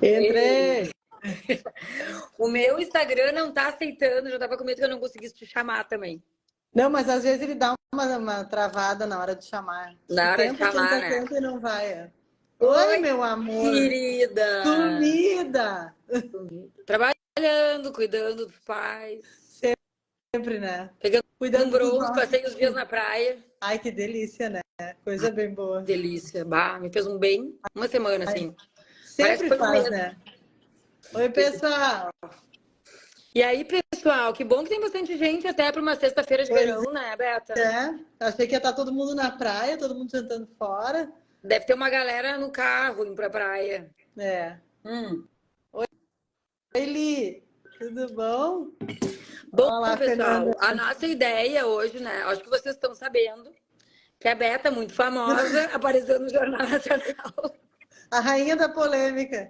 Entrei! O meu Instagram não tá aceitando, já tava com medo que eu não conseguisse te chamar também. Não, mas às vezes ele dá uma travada na hora de chamar. Tu Na hora de tenta, chamar, tenta, né? tenta e não vai. Oi, Oi, meu amor! querida! Sumida! Trabalhando, cuidando dos pais, Sempre, né? pegando um Cuidando dos bronze, nossos passei os dias filhos. na praia. Ai, que delícia, né? Coisa bem boa. Delícia, bah, me fez um bem. Uma semana, Ai, assim. Parece que sempre foi um faz, mês. né? Oi, pessoal! E aí, pessoal, que bom que tem bastante gente até para uma sexta-feira de Pois verão, né, Beta? é, achei que ia estar todo mundo na praia, todo mundo sentando fora. Deve ter uma galera no carro indo pra praia. É. Hum. Oi, Li! Tudo bom? Bom, Olá, Fernanda. pessoal, a nossa ideia hoje, né? Acho que vocês estão sabendo que a Beta, muito famosa, apareceu no Jornal Nacional. A rainha da polêmica.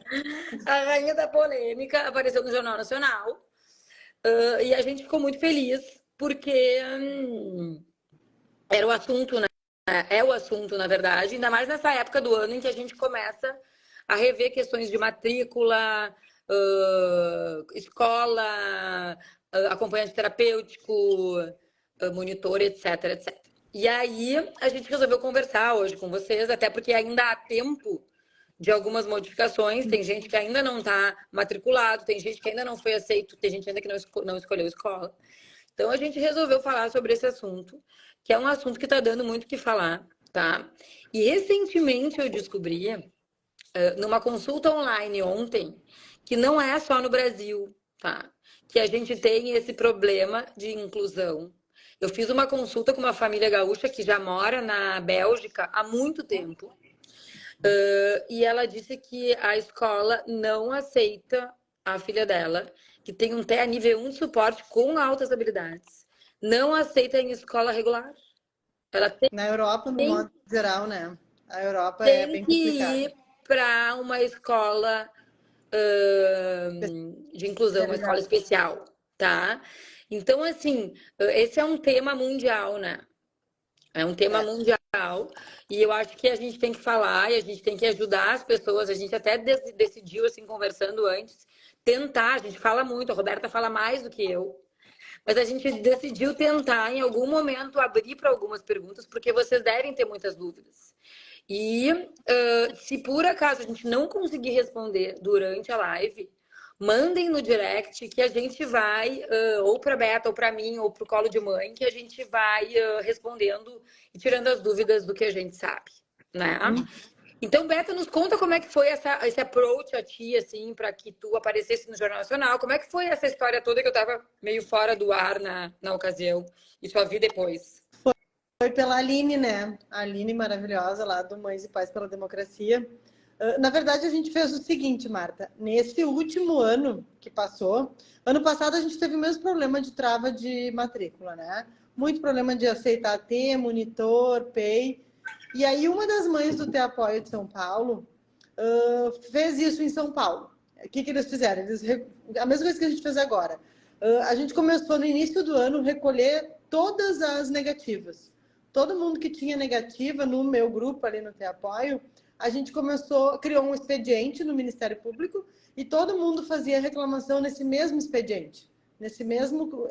A rainha da polêmica apareceu no Jornal Nacional. E a gente ficou muito feliz, porque era o assunto, né? É o assunto, na verdade, ainda mais nessa época do ano em que a gente começa a rever questões de matrícula, escola, acompanhante terapêutico, monitor, etc, etc. E aí a gente resolveu conversar hoje com vocês, até porque ainda há tempo de algumas modificações. Tem gente que ainda não está matriculado, tem gente que ainda não foi aceito, tem gente ainda que não escolheu escola. Então a gente resolveu falar sobre esse assunto, que é um assunto que está dando muito o que falar, tá? E recentemente eu descobri, numa consulta online ontem, que não é só no Brasil, tá? Que a gente tem esse problema de inclusão. Eu fiz uma consulta com uma família gaúcha que já mora na Bélgica há muito tempo. E ela disse que a escola não aceita a filha dela, que tem um TEA nível 1 de suporte com altas habilidades. Não aceita em escola regular. Ela Na Europa, no tem, modo geral, né? A Europa é tem bem que complicada. ir para uma escola de inclusão, uma escola Especialidade. especial, tá? Então, assim, esse é um tema mundial, né? É um tema É. mundial e eu acho que a gente tem que falar e a gente tem que ajudar as pessoas. A gente até decidiu, assim, conversando antes, tentar. A gente fala muito, a Roberta fala mais do que eu, mas a gente decidiu tentar, em algum momento, abrir para algumas perguntas, porque vocês devem ter muitas dúvidas. E se por acaso a gente não conseguir responder durante a live, mandem no direct que a gente vai, ou para a Beta, ou para mim, ou para o Colo de Mãe, que a gente vai respondendo e tirando as dúvidas do que a gente sabe, né? Então, Beta, nos conta como é que foi esse approach a ti, assim, para que tu aparecesse no Jornal Nacional. Como é que foi essa história toda que eu estava meio fora do ar na ocasião e só vi depois? Foi pela Aline, né? A Aline maravilhosa lá do Mães e Pais pela Democracia. Na verdade, a gente fez o seguinte, Marta. Nesse último ano que passou, ano passado a gente teve o mesmo problema de trava de matrícula, né? Muito problema de aceitar T, monitor, PEI. E aí, uma das mães do Te Apoio de São Paulo fez isso em São Paulo. O que eles fizeram? A mesma coisa que a gente fez agora. A gente começou no início do ano a recolher todas as negativas. Todo mundo que tinha negativa no meu grupo ali no Te Apoio, a gente criou um expediente no Ministério Público e todo mundo fazia reclamação nesse mesmo expediente.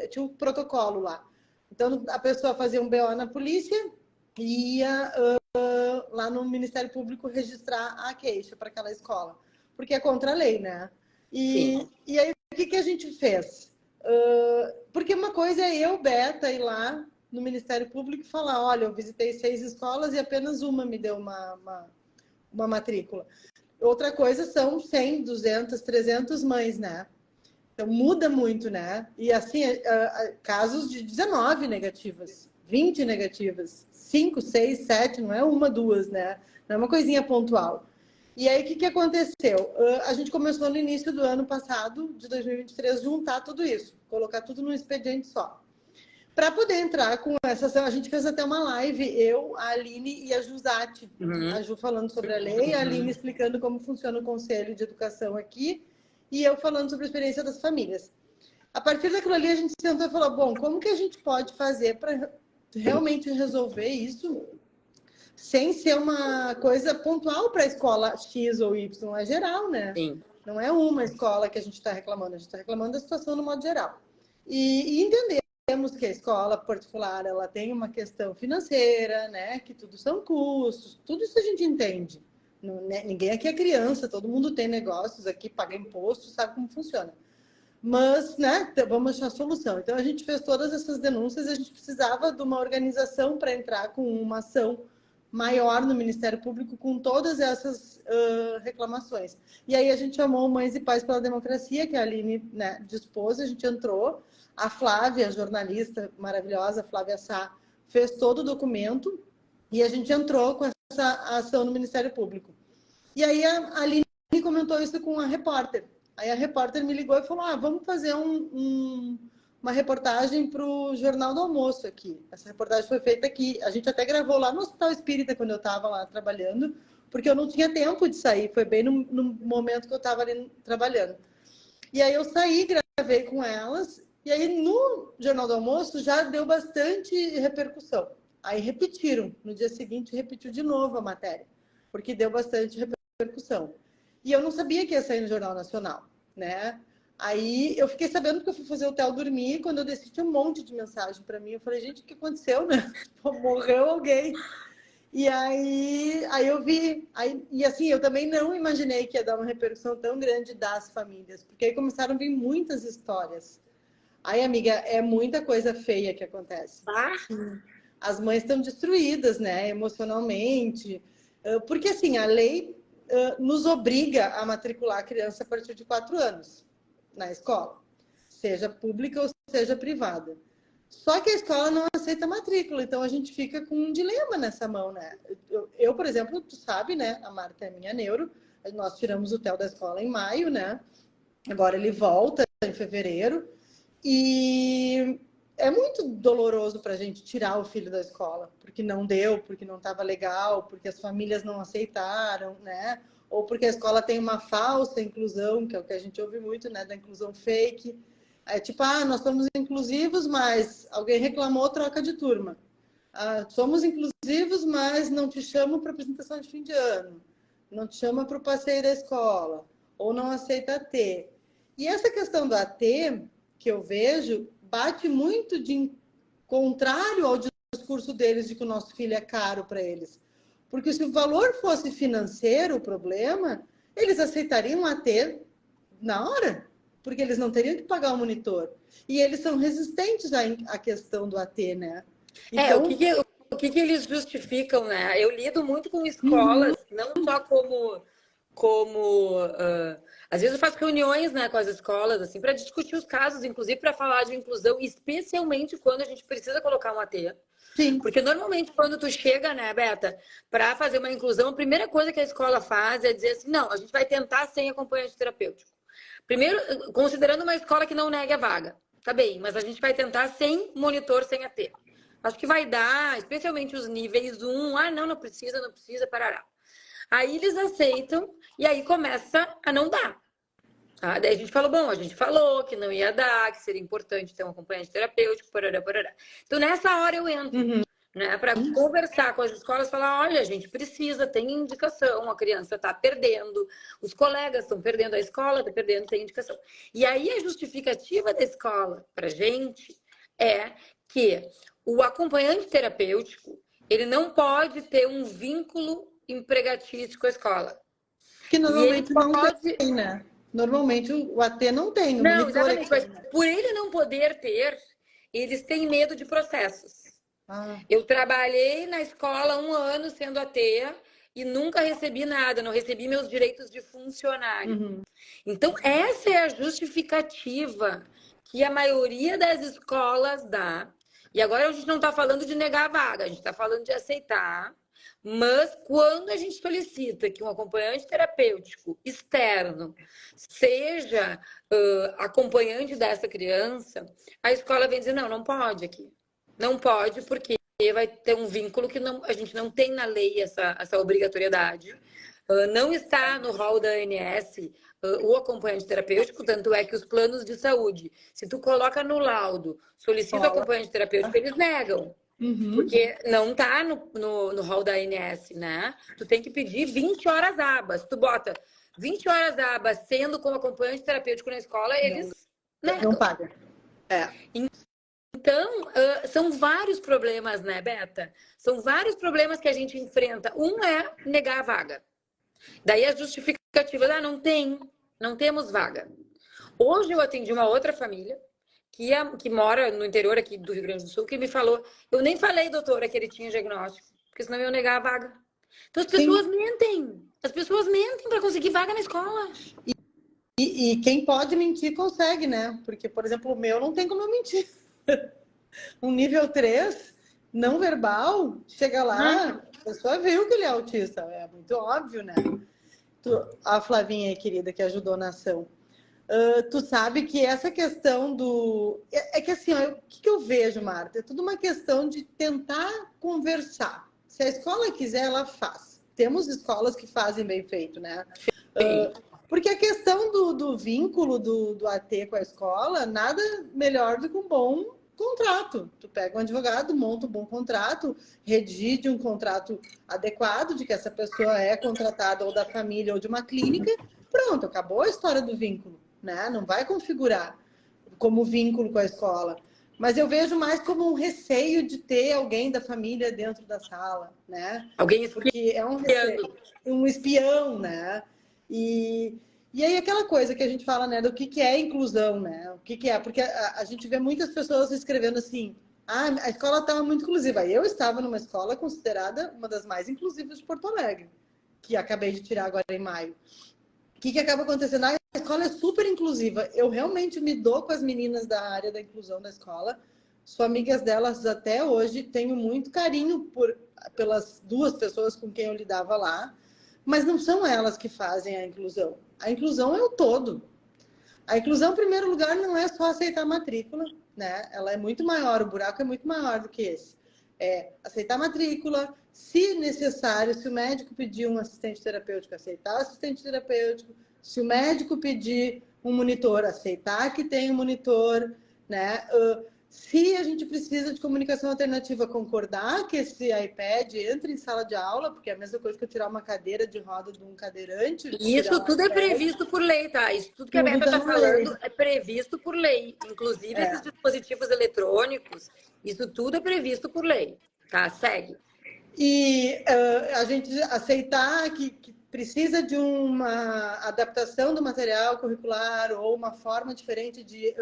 Tinha um protocolo lá. Então, a pessoa fazia um BO na polícia e ia lá no Ministério Público registrar a queixa para aquela escola. Porque é contra a lei, né? Sim. E aí, o que a gente fez? Porque uma coisa é eu, Beta, ir lá no Ministério Público e falar, olha, eu visitei 6 escolas e apenas uma me deu uma matrícula. Outra coisa são 100, 200, 300 mães, né? Então muda muito, né? E assim, casos de 19 negativas, 20 negativas, 5, 6, 7, não é uma, duas, né? Não é uma coisinha pontual. E aí, o que aconteceu? A gente começou no início do ano passado, de 2023, juntar tudo isso, colocar tudo num expediente só. Para poder entrar com essa ação, a gente fez até uma live, eu, a Aline e a Jusati. A Ju falando sobre a lei, a Aline explicando como funciona o Conselho de Educação aqui, e eu falando sobre a experiência das famílias. A partir daquilo ali, a gente sentou e falou, bom, como que a gente pode fazer para realmente resolver isso sem ser uma coisa pontual para a escola X ou Y, é geral, né? Sim. Não é uma escola que a gente está reclamando, a gente está reclamando da situação no modo geral. E entendemos que a escola particular ela tem uma questão financeira, né? Que tudo são custos, tudo isso a gente entende. Não, né? Ninguém aqui é criança, todo mundo tem negócios aqui, paga imposto, sabe como funciona. Mas, né, vamos achar a solução. Então, a gente fez todas essas denúncias, a gente precisava de uma organização para entrar com uma ação maior no Ministério Público com todas essas reclamações. E aí a gente chamou Mães e Pais pela Democracia, que a Aline, né, dispôs, a gente entrou, a Flávia, a jornalista maravilhosa, Flávia Sá, fez todo o documento e a gente entrou com essa ação no Ministério Público. E aí a Aline comentou isso com a repórter. Aí a repórter me ligou e falou, vamos fazer uma reportagem para o Jornal do Almoço aqui. Essa reportagem foi feita aqui. A gente até gravou lá no Hospital Espírita, quando eu estava lá trabalhando, porque eu não tinha tempo de sair. Foi bem no momento que eu estava ali trabalhando. E aí eu saí, gravei com elas, e aí no Jornal do Almoço já deu bastante repercussão. Aí repetiram. No dia seguinte, repetiu de novo a matéria, porque deu bastante repercussão. E eu não sabia que ia sair no Jornal Nacional, né? Aí eu fiquei sabendo porque eu fui fazer o hotel dormir, quando eu desci tinha um monte de mensagem para mim. Eu falei, gente, o que aconteceu, né? Morreu alguém. E aí eu vi. E assim, eu também não imaginei que ia dar uma repercussão tão grande das famílias, porque aí começaram a vir muitas histórias. Aí, amiga, é muita coisa feia que acontece. As mães estão destruídas, né, emocionalmente. Porque assim, a lei nos obriga a matricular a criança a partir de 4 anos na escola, seja pública ou seja privada. Só que a escola não aceita matrícula, então a gente fica com um dilema nessa mão, né? Eu, por exemplo, tu sabe, né? A Marta é minha neuro, nós tiramos o TEL da escola em maio, né? Agora ele volta em fevereiro e é muito doloroso para a gente tirar o filho da escola, porque não deu, porque não estava legal, porque as famílias não aceitaram, né? Ou porque a escola tem uma falsa inclusão, que é o que a gente ouve muito, né? Da inclusão fake. É tipo, nós somos inclusivos, mas alguém reclamou, troca de turma. Somos inclusivos, mas não te chamam para apresentação de fim de ano. Não te chama para o passeio da escola. Ou não aceita AT. E essa questão do AT, que eu vejo, bate muito de contrário ao discurso deles de que o nosso filho é caro para eles. Porque se o valor fosse financeiro, o problema, eles aceitariam AT na hora, porque eles não teriam que pagar o monitor. E eles são resistentes à questão do AT, né? Então, o que eles justificam, né? Eu lido muito com escolas, não só às vezes eu faço reuniões, né, com as escolas assim para discutir os casos, inclusive para falar de inclusão, especialmente quando a gente precisa colocar um AT. Sim. Porque normalmente quando tu chega, né, Beta, para fazer uma inclusão, a primeira coisa que a escola faz é dizer assim, não, a gente vai tentar sem acompanhante terapêutico. Primeiro, considerando uma escola que não negue a vaga. Tá bem, mas a gente vai tentar sem monitor, sem AT. Acho que vai dar, especialmente os níveis 1, não precisa, parará. Aí eles aceitam e aí começa a não dar. Daí a gente falou, a gente falou que não ia dar, que seria importante ter um acompanhante terapêutico, parará. Então, nessa hora eu entro, né, para conversar com as escolas, falar, olha, a gente precisa, tem indicação, a criança está perdendo, os colegas estão perdendo, a escola está perdendo, tem indicação. E aí a justificativa da escola para a gente é que o acompanhante terapêutico, ele não pode ter um vínculo empregatício com a escola. Que normalmente não tem, né? Normalmente o AT não tem. Não, exatamente, mas por ele não poder ter, eles têm medo de processos. Eu trabalhei na escola 1 ano sendo AT e nunca recebi nada, não recebi meus direitos de funcionário. Então, essa é a justificativa que a maioria das escolas dá. E agora a gente não está falando de negar a vaga, a gente está falando de aceitar. Mas quando a gente solicita que um acompanhante terapêutico externo seja acompanhante dessa criança, a escola vem dizer, não pode aqui. Não pode porque vai ter um vínculo que a gente não tem na lei essa obrigatoriedade. Não está no rol da ANS o acompanhante terapêutico, tanto é que os planos de saúde, se tu coloca no laudo, solicita acompanhante terapêutico, eles negam. Porque não tá no rol da ANS, né? Tu tem que pedir 20 horas abas. Tu bota 20 horas da aba sendo como acompanhante terapêutico na escola, eles não pagam. Então, são vários problemas, né, Beta? São vários problemas que a gente enfrenta. Um é negar a vaga. Daí as justificativas, não temos vaga. Hoje eu atendi uma outra família que mora no interior aqui do Rio Grande do Sul, que me falou, eu nem falei, doutora, que ele tinha diagnóstico, porque senão eu ia negar a vaga. Então as pessoas mentem. As pessoas mentem para conseguir vaga na escola. E quem pode mentir, consegue, né? Porque, por exemplo, o meu não tem como eu mentir. Um nível 3, não verbal, chega lá, a pessoa viu que ele é autista. É muito óbvio, né? A Flavinha aí, querida, que ajudou na ação. Tu sabe que essa questão do... É que assim, ó, o que eu vejo, Marta? É tudo uma questão de tentar conversar. Se a escola quiser, ela faz. Temos escolas que fazem bem feito, né? Porque a questão do vínculo do AT com a escola, nada melhor do que um bom contrato. Tu pega um advogado, monta um bom contrato, redige um contrato adequado de que essa pessoa é contratada ou da família ou de uma clínica, pronto, acabou a história do vínculo, né? Não vai configurar como vínculo com a escola. Mas eu vejo mais como um receio de ter alguém da família dentro da sala, né? Alguém espiando. Porque é um receio, um espião, né? E aí aquela coisa que a gente fala, né, do que é inclusão, né? O que é? Porque a gente vê muitas pessoas escrevendo assim, a escola estava muito inclusiva. Eu estava numa escola considerada uma das mais inclusivas de Porto Alegre, que acabei de tirar agora em maio. O que acaba acontecendo? A escola é super inclusiva. Eu realmente me dou com as meninas da área da inclusão da escola. Sou amigas delas até hoje. Tenho muito carinho pelas duas pessoas com quem eu lidava lá. Mas não são elas que fazem a inclusão. A inclusão é o todo. A inclusão, em primeiro lugar, não é só aceitar a matrícula, né? Ela é muito maior, o buraco é muito maior do que esse. É aceitar a matrícula, se necessário, se o médico pedir um assistente terapêutico, aceitar o assistente terapêutico, se o médico pedir um monitor, aceitar que tem um monitor, né? Se a gente precisa de comunicação alternativa, concordar que esse iPad entre em sala de aula, porque é a mesma coisa que eu tirar uma cadeira de roda de um cadeirante. Isso tudo é previsto por lei, tá? Isso tudo que a Beta está falando é previsto por lei. Inclusive esses dispositivos eletrônicos, isso tudo é previsto por lei, tá? Segue. E a gente aceitar que precisa de uma adaptação do material curricular ou uma forma diferente de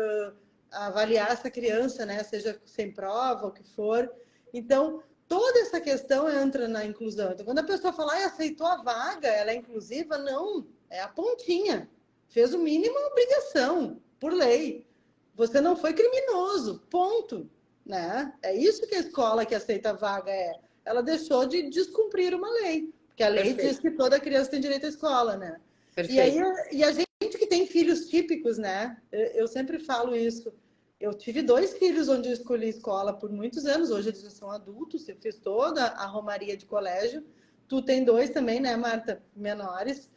avaliar essa criança, né? Seja sem prova, o que for. Então, toda essa questão entra na inclusão. Então, quando a pessoa fala, aceitou a vaga, ela é inclusiva, não. É a pontinha. Fez o mínimo obrigação, por lei. Você não foi criminoso, ponto. Né? É isso que a escola que aceita a vaga é. Ela deixou de descumprir uma lei. Porque a lei diz que toda criança tem direito à escola, né? E a gente que tem filhos típicos, né? Eu sempre falo isso. Eu tive 2 filhos onde eu escolhi escola por muitos anos. Hoje eles já são adultos. Eu fiz toda a romaria de colégio. Tu tem 2 também, né, Marta? Menores.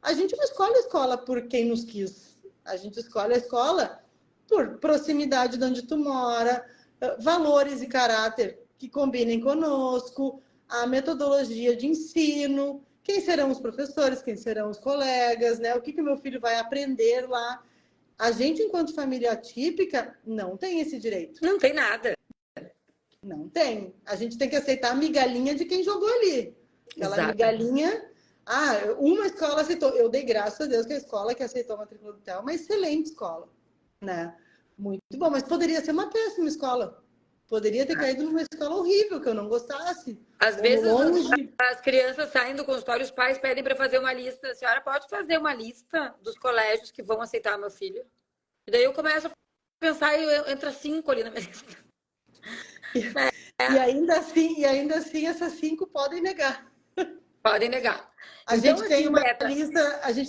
A gente não escolhe a escola por quem nos quis. A gente escolhe a escola por proximidade de onde tu mora, valores e caráter que combinem conosco, a metodologia de ensino, quem serão os professores, quem serão os colegas, né? O que o meu filho vai aprender lá. A gente, enquanto família atípica, não tem esse direito. Não tem nada. Não tem. A gente tem que aceitar a migalhinha de quem jogou ali. Aquela migalhinha... uma escola aceitou. Eu dei graças a Deus que a escola que aceitou a matrícula do TEL é uma excelente escola, né? Muito bom, mas poderia ser uma péssima escola. Poderia ter caído numa escola horrível, que eu não gostasse. Às vezes as crianças saem do consultório, os pais pedem para fazer uma lista. A senhora pode fazer uma lista dos colégios que vão aceitar meu filho? E daí eu começo a pensar e entra 5 ali na minha lista. E ainda assim essas 5 podem negar. Podem negar. A gente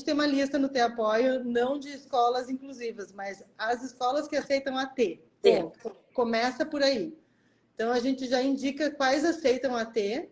tem uma lista no Te Apoio, não de escolas inclusivas, mas as escolas que aceitam AT. Começa por aí. Então, a gente já indica quais aceitam AT,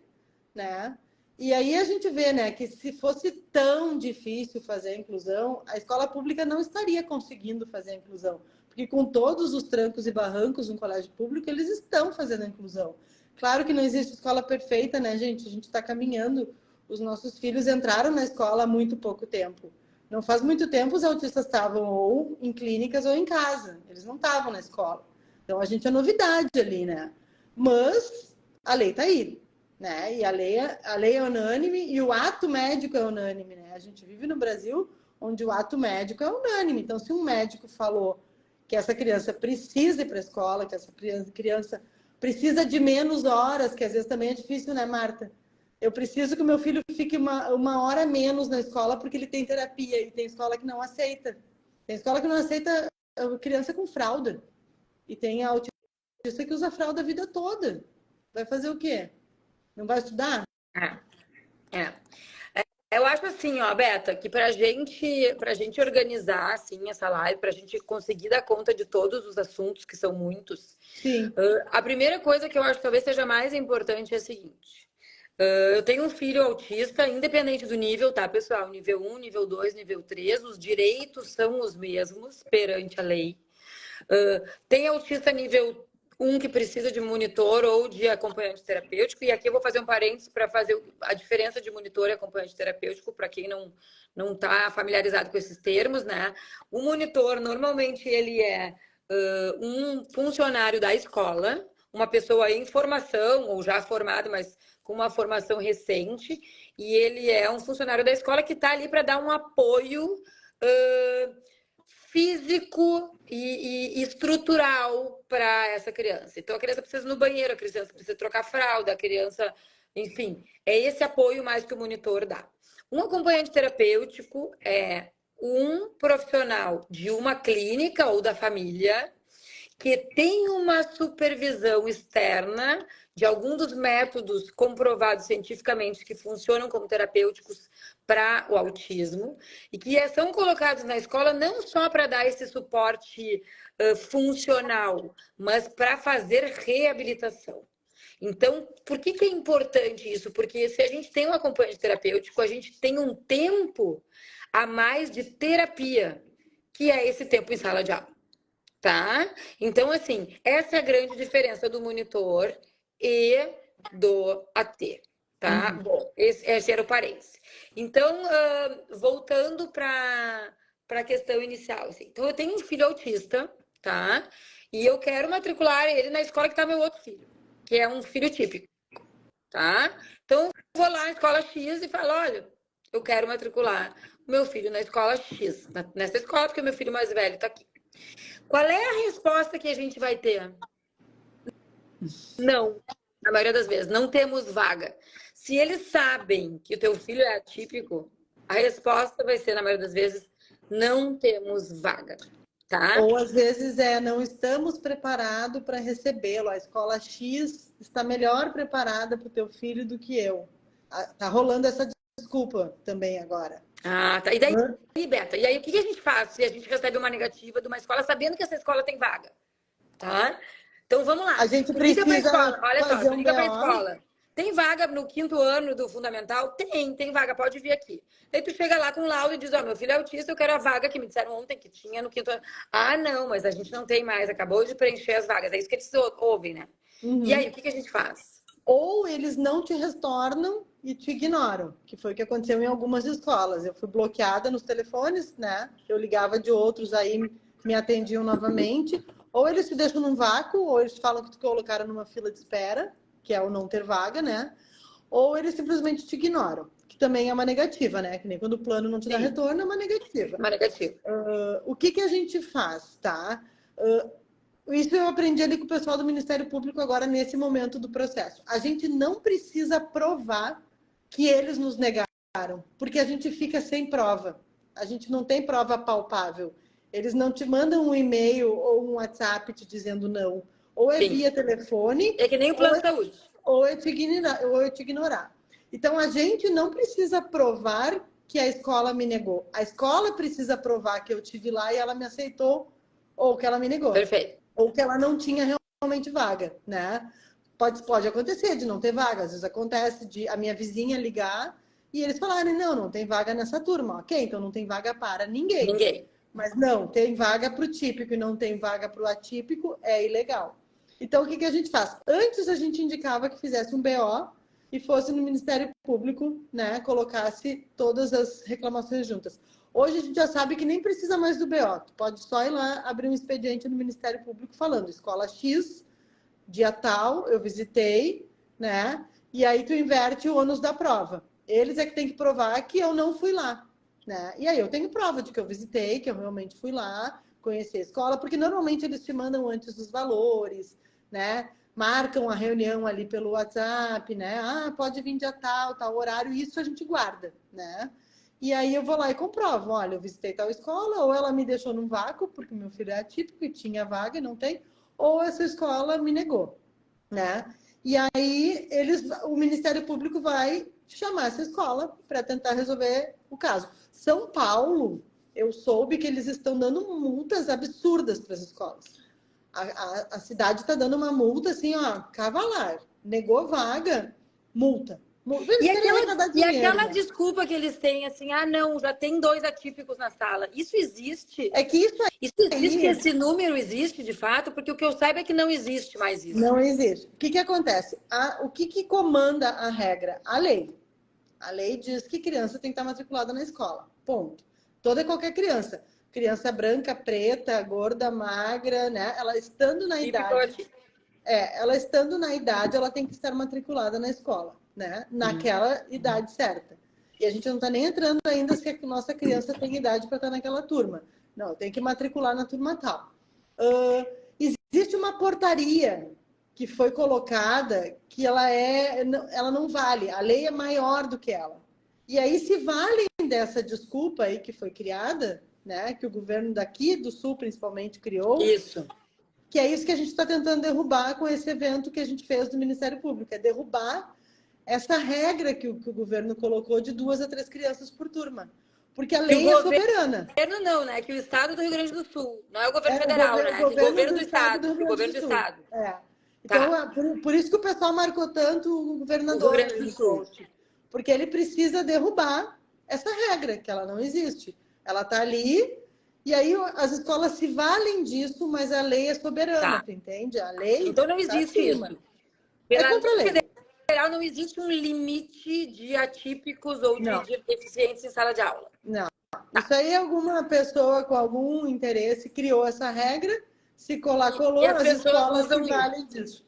né? E aí a gente vê, né, que se fosse tão difícil fazer a inclusão, a escola pública não estaria conseguindo fazer a inclusão. Porque com todos os trancos e barrancos no colégio público, eles estão fazendo a inclusão. Claro que não existe escola perfeita, né, gente? A gente está caminhando os nossos filhos entraram na escola há muito pouco tempo. Não faz muito tempo os autistas estavam ou em clínicas ou em casa. Eles não estavam na escola. Então, a gente é novidade ali, né? Mas a lei está aí, né? E a lei é unânime e o ato médico é unânime, né? A gente vive no Brasil onde o ato médico é unânime. Então, se um médico falou que essa criança precisa ir para a escola, que essa criança precisa de menos horas, que às vezes também é difícil, né, Marta? Eu preciso que o meu filho fique uma hora menos na escola porque ele tem terapia. E tem escola que não aceita. Tem escola que não aceita criança com fralda. E tem autista que usa fralda a vida toda. Vai fazer o quê? Não vai estudar? É. Eu acho assim, ó, Beta, que pra gente organizar assim essa live, pra gente conseguir dar conta de todos os assuntos, que são muitos, Sim. A primeira coisa que eu acho que talvez seja mais importante é a seguinte. Eu tenho um filho autista, independente do nível, tá, pessoal? Nível 1, nível 2, nível 3, os direitos são os mesmos perante a lei. Tem autista nível 1 que precisa de monitor ou de acompanhante terapêutico, e aqui eu vou fazer um parênteses para fazer a diferença de monitor e acompanhante terapêutico, para quem não está familiarizado com esses termos, né? O monitor, normalmente, ele é um funcionário da escola, uma pessoa em formação, ou já formado, mas com uma formação recente, e ele é um funcionário da escola que está ali para dar um apoio físico e estrutural para essa criança. Então, a criança precisa ir no banheiro, a criança precisa trocar fralda, a criança... Enfim, é esse apoio mais que o monitor dá. Um acompanhante terapêutico é um profissional de uma clínica ou da família que tem uma supervisão externa de algum dos métodos comprovados cientificamente que funcionam como terapêuticos para o autismo e que são colocados na escola não só para dar esse suporte funcional, mas para fazer reabilitação. Então, por que é importante isso? Porque se a gente tem um acompanhante terapêutico, a gente tem um tempo a mais de terapia, que é esse tempo em sala de aula. Tá? Então, assim, essa é a grande diferença do monitor e do AT, tá? Bom, esse era o parênteses. Então, voltando para a questão inicial, assim. Então, eu tenho um filho autista, tá? E eu quero matricular ele na escola que está meu outro filho, que é um filho típico, tá? Então, eu vou lá na escola X e falo, olha, eu quero matricular meu filho na escola X, nessa escola, porque meu filho mais velho está aqui. Qual é a resposta que a gente vai ter? Não, na maioria das vezes, não temos vaga. Se eles sabem que o teu filho é atípico, a resposta vai ser, na maioria das vezes, não temos vaga, tá? Ou às vezes não estamos preparados para recebê-lo. A escola X está melhor preparada para o teu filho do que eu. Tá rolando essa desculpa também agora. Ah, tá. E daí, Beta, e aí o que a gente faz se a gente recebe uma negativa de uma escola sabendo que essa escola tem vaga? Tá? Então vamos lá. A gente Liga para a precisa escola. Olha só, fazer tu um liga para a BO. escola. Tem vaga no 5º ano do fundamental? Tem vaga, pode vir aqui. Daí tu chega lá com um laudo e diz, ó, meu filho é autista, eu quero a vaga que me disseram ontem que tinha no 5º ano. Ah, não, mas a gente não tem mais, acabou de preencher as vagas. É isso que eles ouvem, né? E aí, o que a gente faz? Ou eles não te retornam e te ignoram, que foi o que aconteceu em algumas escolas. Eu fui bloqueada nos telefones, né? Eu ligava de outros, aí me atendiam novamente. Ou eles te deixam num vácuo, ou eles falam que te colocaram numa fila de espera, que é o não ter vaga, né? Ou eles simplesmente te ignoram, que também é uma negativa, né? Que nem quando o plano não te dá retorno, é uma negativa. Uma negativa. O que a gente faz, tá? Isso eu aprendi ali com o pessoal do Ministério Público agora nesse momento do processo. A gente não precisa provar que eles nos negaram, porque a gente fica sem prova. A gente não tem prova palpável. Eles não te mandam um e-mail ou um WhatsApp te dizendo não. Ou é via telefone. É que nem o plano de saúde. Ou é te ignorar. Então, a gente não precisa provar que a escola me negou. A escola precisa provar que eu estive lá e ela me aceitou ou que ela me negou. Perfeito. Ou que ela não tinha realmente vaga, né? Pode acontecer de não ter vaga. Às vezes acontece de a minha vizinha ligar e eles falarem, não tem vaga nessa turma. Ok, então não tem vaga para ninguém. Mas não, tem vaga para o típico e não tem vaga para o atípico, é ilegal. Então, o que a gente faz? Antes a gente indicava que fizesse um BO e fosse no Ministério Público, né, colocasse todas as reclamações juntas. Hoje a gente já sabe que nem precisa mais do BO, tu pode só ir lá abrir um expediente no Ministério Público falando escola X, dia tal, eu visitei, né, e aí tu inverte o ônus da prova. Eles é que tem que provar que eu não fui lá, né, e aí eu tenho prova de que eu visitei, que eu realmente fui lá, conhecer a escola, porque normalmente eles te mandam antes os valores, né, marcam a reunião ali pelo WhatsApp, né, ah, pode vir dia tal, tal horário, isso a gente guarda, né. E aí eu vou lá e comprovo, olha, eu visitei tal escola, ou ela me deixou num vácuo, porque meu filho é atípico e tinha vaga e não tem, ou essa escola me negou, né? E aí o Ministério Público vai chamar essa escola para tentar resolver o caso. São Paulo, eu soube que eles estão dando multas absurdas para as escolas. A cidade está dando uma multa assim, ó, cavalar. Negou vaga, multa. E Eles querem arrecadar dinheiro, aquela né? desculpa que eles têm, assim, ah, não, já tem 2 atípicos na sala. Isso existe? É que isso Isso existe? aí Esse número existe, de fato? Porque o que eu saiba é que não existe mais isso. não existe. O que acontece? O que comanda a regra? A lei. A lei diz que criança tem que estar matriculada na escola. Ponto. Toda e qualquer criança. Criança branca, preta, gorda, magra, né? Ela estando na idade. Ela estando na idade, ela tem que estar matriculada na escola, né? Naquela idade certa. E a gente não está nem entrando ainda se a nossa criança tem idade para estar naquela turma. Não, tem que matricular na turma tal. Existe uma portaria que foi colocada que ela não vale. A lei é maior do que ela. E aí se valem dessa desculpa aí que foi criada, né? Que o governo daqui do Sul principalmente criou. Isso. Que é isso que a gente está tentando derrubar com esse evento que a gente fez do Ministério Público, é derrubar essa regra que o governo colocou de 2 a 3 crianças por turma. Porque a lei é soberana. O governo não, né? Que o Estado do Rio Grande do Sul. Não é o governo federal, né? O governo do Estado. O governo do Estado. Então, por isso que o pessoal marcou tanto o governador. O Rio Grande do Sul. Porque ele precisa derrubar essa regra, que ela não existe. Ela está ali, e aí as escolas se valem disso, mas a lei é soberana, tu entende? A lei. Então não existe isso. É contra a lei. Federal não existe um limite de atípicos ou de deficientes em sala de aula. Não. Isso aí alguma pessoa com algum interesse criou essa regra, se colou, as escolas se valem disso.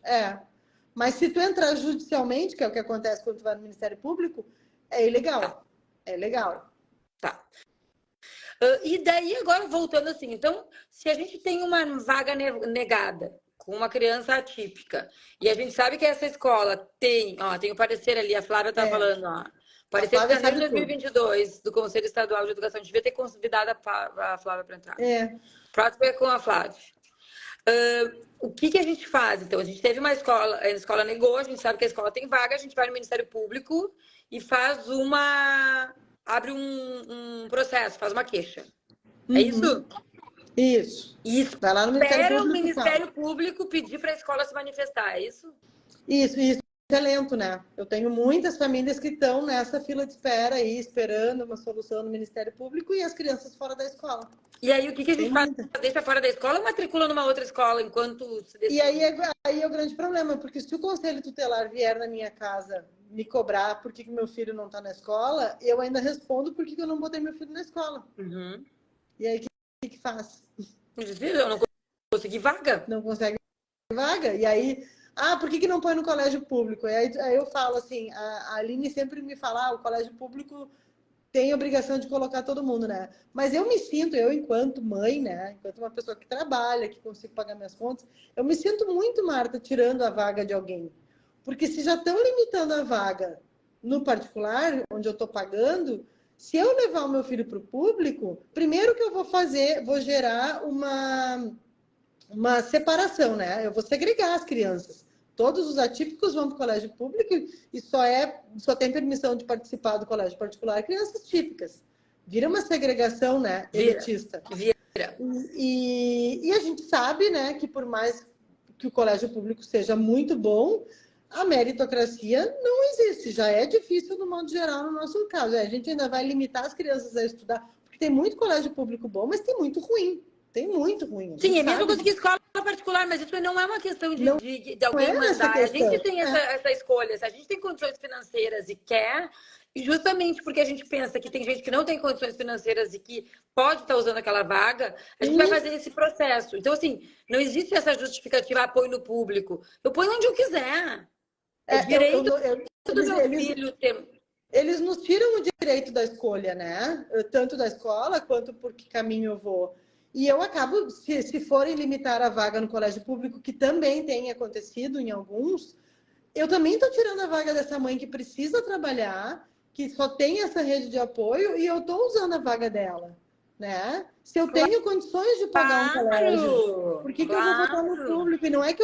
Mas se tu entrar judicialmente, que é o que acontece quando tu vai no Ministério Público, é ilegal. É legal. Tá. E daí, agora, voltando assim, então, se a gente tem uma vaga negada com uma criança atípica, e a gente sabe que essa escola tem o parecer ali, a Flávia está falando, parecer de janeiro de 2022 do Conselho Estadual de Educação, a gente devia ter convidado a Flávia para entrar. Próximo é com a Flávia. O que a gente faz, então? A gente teve uma escola, a escola negou, a gente sabe que a escola tem vaga, a gente vai no Ministério Público e abre um processo, faz uma queixa. É isso? Isso. Vai lá no Ministério Público pedir para a escola se manifestar, é isso? Isso é lento, né? Eu tenho muitas famílias que estão nessa fila de espera aí, esperando uma solução no Ministério Público e as crianças fora da escola. E aí, o que a gente faz? Deixa fora da escola ou matricula numa outra escola enquanto se decide? E aí é o grande problema, porque se o Conselho Tutelar vier na minha casa me cobrar por que meu filho não está na escola, eu ainda respondo por que eu não botei meu filho na escola. E aí, o que faz? Eu não consegui vaga. Não consegue vaga. E aí, por que não põe no colégio público? E aí eu falo assim, a Aline sempre me fala, o colégio público tem a obrigação de colocar todo mundo, né? Mas eu me sinto, enquanto mãe, né? Enquanto uma pessoa que trabalha, que consigo pagar minhas contas, eu me sinto muito, Marta, tirando a vaga de alguém. Porque se já estão limitando a vaga no particular, onde eu estou pagando, se eu levar o meu filho para o público, primeiro que eu vou fazer, vou gerar uma separação, né? Eu vou segregar as crianças. Todos os atípicos vão para o colégio público e só tem permissão de participar do colégio particular crianças típicas. Vira uma segregação, né? Elitista. Vira. E a gente sabe, né, que por mais que o colégio público seja muito bom, a meritocracia não existe. Já é difícil, no modo geral, no nosso caso. A gente ainda vai limitar as crianças a estudar, porque tem muito colégio público bom, mas tem muito ruim. Tem muito ruim. Sim, é mesmo coisa que escola particular, mas isso não é uma questão de, Não de alguém é essa mandar. A questão. gente tem essa escolha. Se a gente tem condições financeiras e quer, e justamente porque a gente pensa que tem gente que não tem condições financeiras e que pode estar usando aquela vaga, a gente vai fazer esse processo. Então, assim, não existe essa justificativa, apoio no público. Eu ponho onde eu quiser. É direito do meu filho ter... Eles nos tiram o direito da escolha, né? Tanto da escola quanto por que caminho eu vou. E eu acabo, se forem limitar a vaga no colégio público, que também tem acontecido em alguns, eu também estou tirando a vaga dessa mãe que precisa trabalhar, que só tem essa rede de apoio, e eu estou usando a vaga dela, né? Se eu tenho condições de pagar um colégio, por que eu vou botar no público? E não é que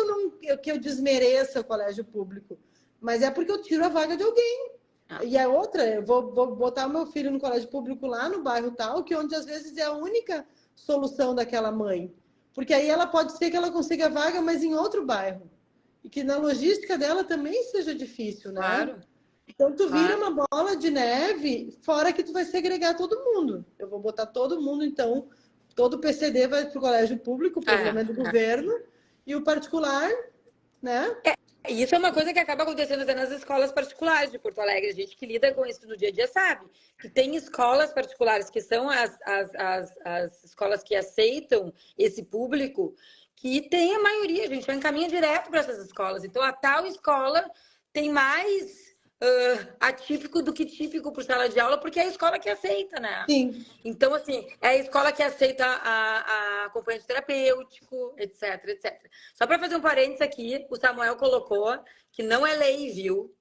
eu desmereça o colégio público, mas é porque eu tiro a vaga de alguém. E a outra, eu vou botar o meu filho no colégio público lá no bairro tal, que onde às vezes é a única solução daquela mãe. Porque aí ela pode ser que ela consiga vaga, mas em outro bairro. E que na logística dela também seja difícil, né? Claro. Então tu vira uma bola de neve, fora que tu vai segregar todo mundo. Eu vou botar todo mundo, então, todo o PCD vai para o colégio público, pelo menos do governo, e o particular, né? Isso é uma coisa que acaba acontecendo até nas escolas particulares de Porto Alegre. A gente que lida com isso no dia a dia sabe que tem escolas particulares que são as escolas que aceitam esse público, que tem a maioria, a gente vai encaminhar direto para essas escolas. Então, a tal escola tem mais atípico do que típico por sala de aula, porque é a escola que aceita, né? Sim. Então, assim, é a escola que aceita a acompanhante terapêutico, etc, etc. Só para fazer um parênteses aqui, o Samuel colocou que não é lei, viu?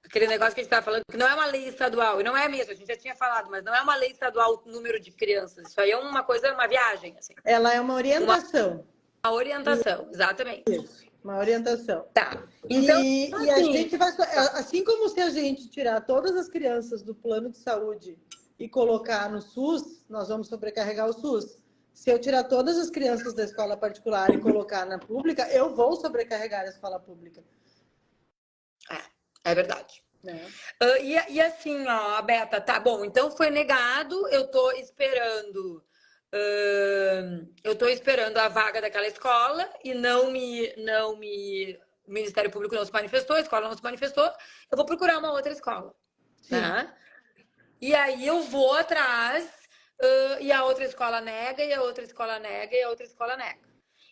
Aquele negócio que a gente estava falando, que não é uma lei estadual, e não é mesmo, a gente já tinha falado, mas não é uma lei estadual o número de crianças. Isso aí é uma coisa, uma viagem, assim. Ela é uma orientação. Uma orientação, exatamente. Isso, uma orientação. Tá. Então, e a gente vai, assim como se a gente tirar todas as crianças do plano de saúde e colocar no SUS, nós vamos sobrecarregar o SUS. Se eu tirar todas as crianças da escola particular e colocar na pública, eu vou sobrecarregar a escola pública. É verdade. E assim, ó, Beta, tá bom, então foi negado, eu tô esperando a vaga daquela escola e o Ministério Público não se manifestou, a escola não se manifestou, eu vou procurar uma outra escola. Né? E aí eu vou atrás e a outra escola nega, e a outra escola nega, e a outra escola nega.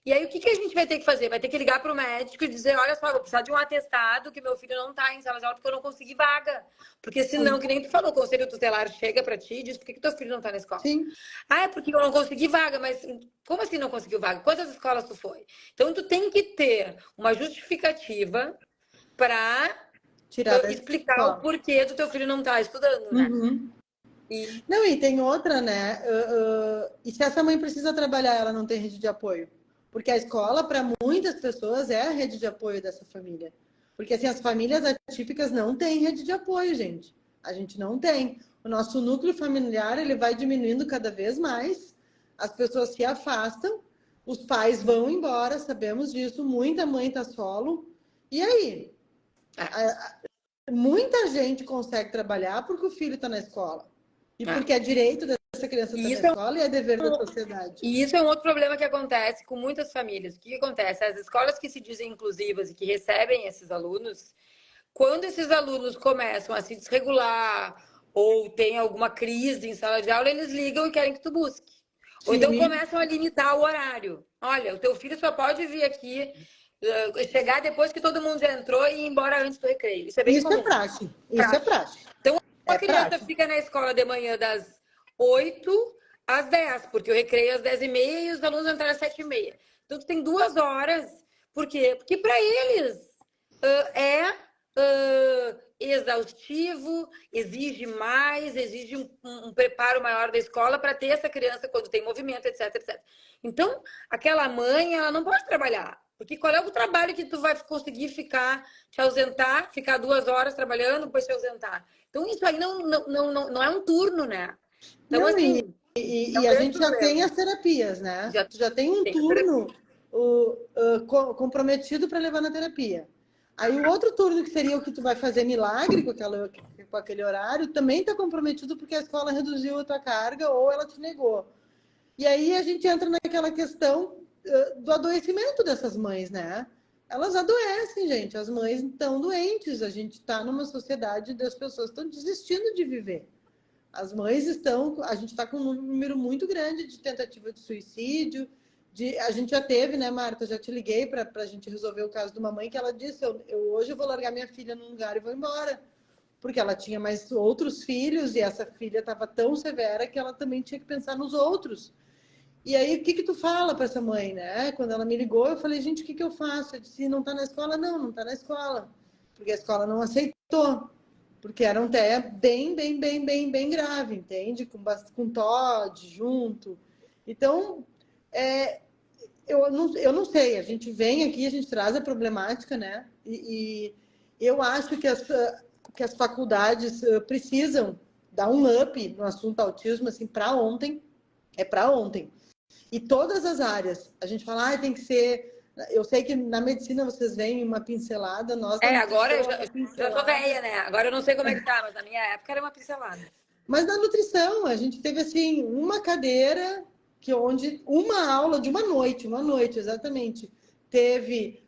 E aí o que a gente vai ter que fazer? Vai ter que ligar para o médico e dizer, olha só, eu vou precisar de um atestado que meu filho não está em sala de aula porque eu não consegui vaga. Porque senão, que nem tu falou, o conselho tutelar chega para ti e diz, por que teu filho não está na escola? Sim. Ah, é porque eu não consegui vaga, mas como assim não conseguiu vaga? Quantas escolas tu foi? Então, tu tem que ter uma justificativa para explicar o porquê do teu filho não estar estudando, né? Não, e tem outra, né? E se essa mãe precisa trabalhar, ela não tem rede de apoio? Porque a escola, para muitas pessoas, é a rede de apoio dessa família. Porque assim, as famílias atípicas não têm rede de apoio, gente. A gente não tem. O nosso núcleo familiar, ele vai diminuindo cada vez mais. As pessoas se afastam, os pais vão embora, sabemos disso. Muita mãe tá solo. E aí? Muita gente consegue trabalhar porque o filho está na escola. E porque é direito dessa criança estar na escola e é dever da sociedade. E isso é um outro problema que acontece com muitas famílias. O que acontece? As escolas que se dizem inclusivas e que recebem esses alunos, quando esses alunos começam a se desregular ou tem alguma crise em sala de aula, eles ligam e querem que tu busque. Sim. Ou então começam a limitar o horário. Olha, o teu filho só pode vir aqui, chegar depois que todo mundo já entrou e ir embora antes do recreio. Isso é bem comum. É prático. Isso é prático. Então, a criança fica na escola de manhã das 8 às 10, porque o recreio é às 10h30 e os alunos entram às 7h30. Então, tu tem 2 horas. Por quê? Porque para eles exaustivo, exige mais, exige um preparo maior da escola para ter essa criança quando tem movimento, etc, etc. Então, aquela mãe, ela não pode trabalhar. Porque qual é o trabalho que tu vai conseguir te ausentar, ficar 2 horas trabalhando, depois te ausentar? Então, isso aí não é um turno, né? Então, não, assim... E a gente já tem as terapias, né? Já tem um turno comprometido para levar na terapia. Aí o outro turno, que seria o que tu vai fazer milagre com aquele horário, também está comprometido porque a escola reduziu a tua carga ou ela te negou. E aí a gente entra naquela questão do adoecimento dessas mães, né? Elas adoecem, gente. As mães estão doentes. A gente está numa sociedade das pessoas estão desistindo de viver. As mães estão. A gente está com um número muito grande de tentativa de suicídio. A gente já teve, né, Marta? Já te liguei para a gente resolver o caso de uma mãe que ela disse: hoje eu vou largar minha filha num lugar e vou embora. Porque ela tinha mais outros filhos e essa filha estava tão severa que ela também tinha que pensar nos outros. E aí, o que que tu fala para essa mãe, né? Quando ela me ligou, eu falei, gente, o que que eu faço? Eu disse, não tá na escola? Não, não tá na escola. Porque a escola não aceitou. Porque era um TEA bem grave, entende? Com TOD junto. Então, eu não sei. A gente vem aqui, a gente traz a problemática, né? E eu acho que as faculdades precisam dar um up no assunto autismo, assim, para ontem. É para ontem. E todas as áreas. A gente fala, tem que ser. Eu sei que na medicina vocês veem uma pincelada, nós na Agora nutrição eu é uma já tô velha, pincelada. né? Agora eu não sei como é que tá, mas na minha época era uma pincelada. Mas na nutrição, a gente teve assim, uma cadeira que onde uma aula de uma noite exatamente, teve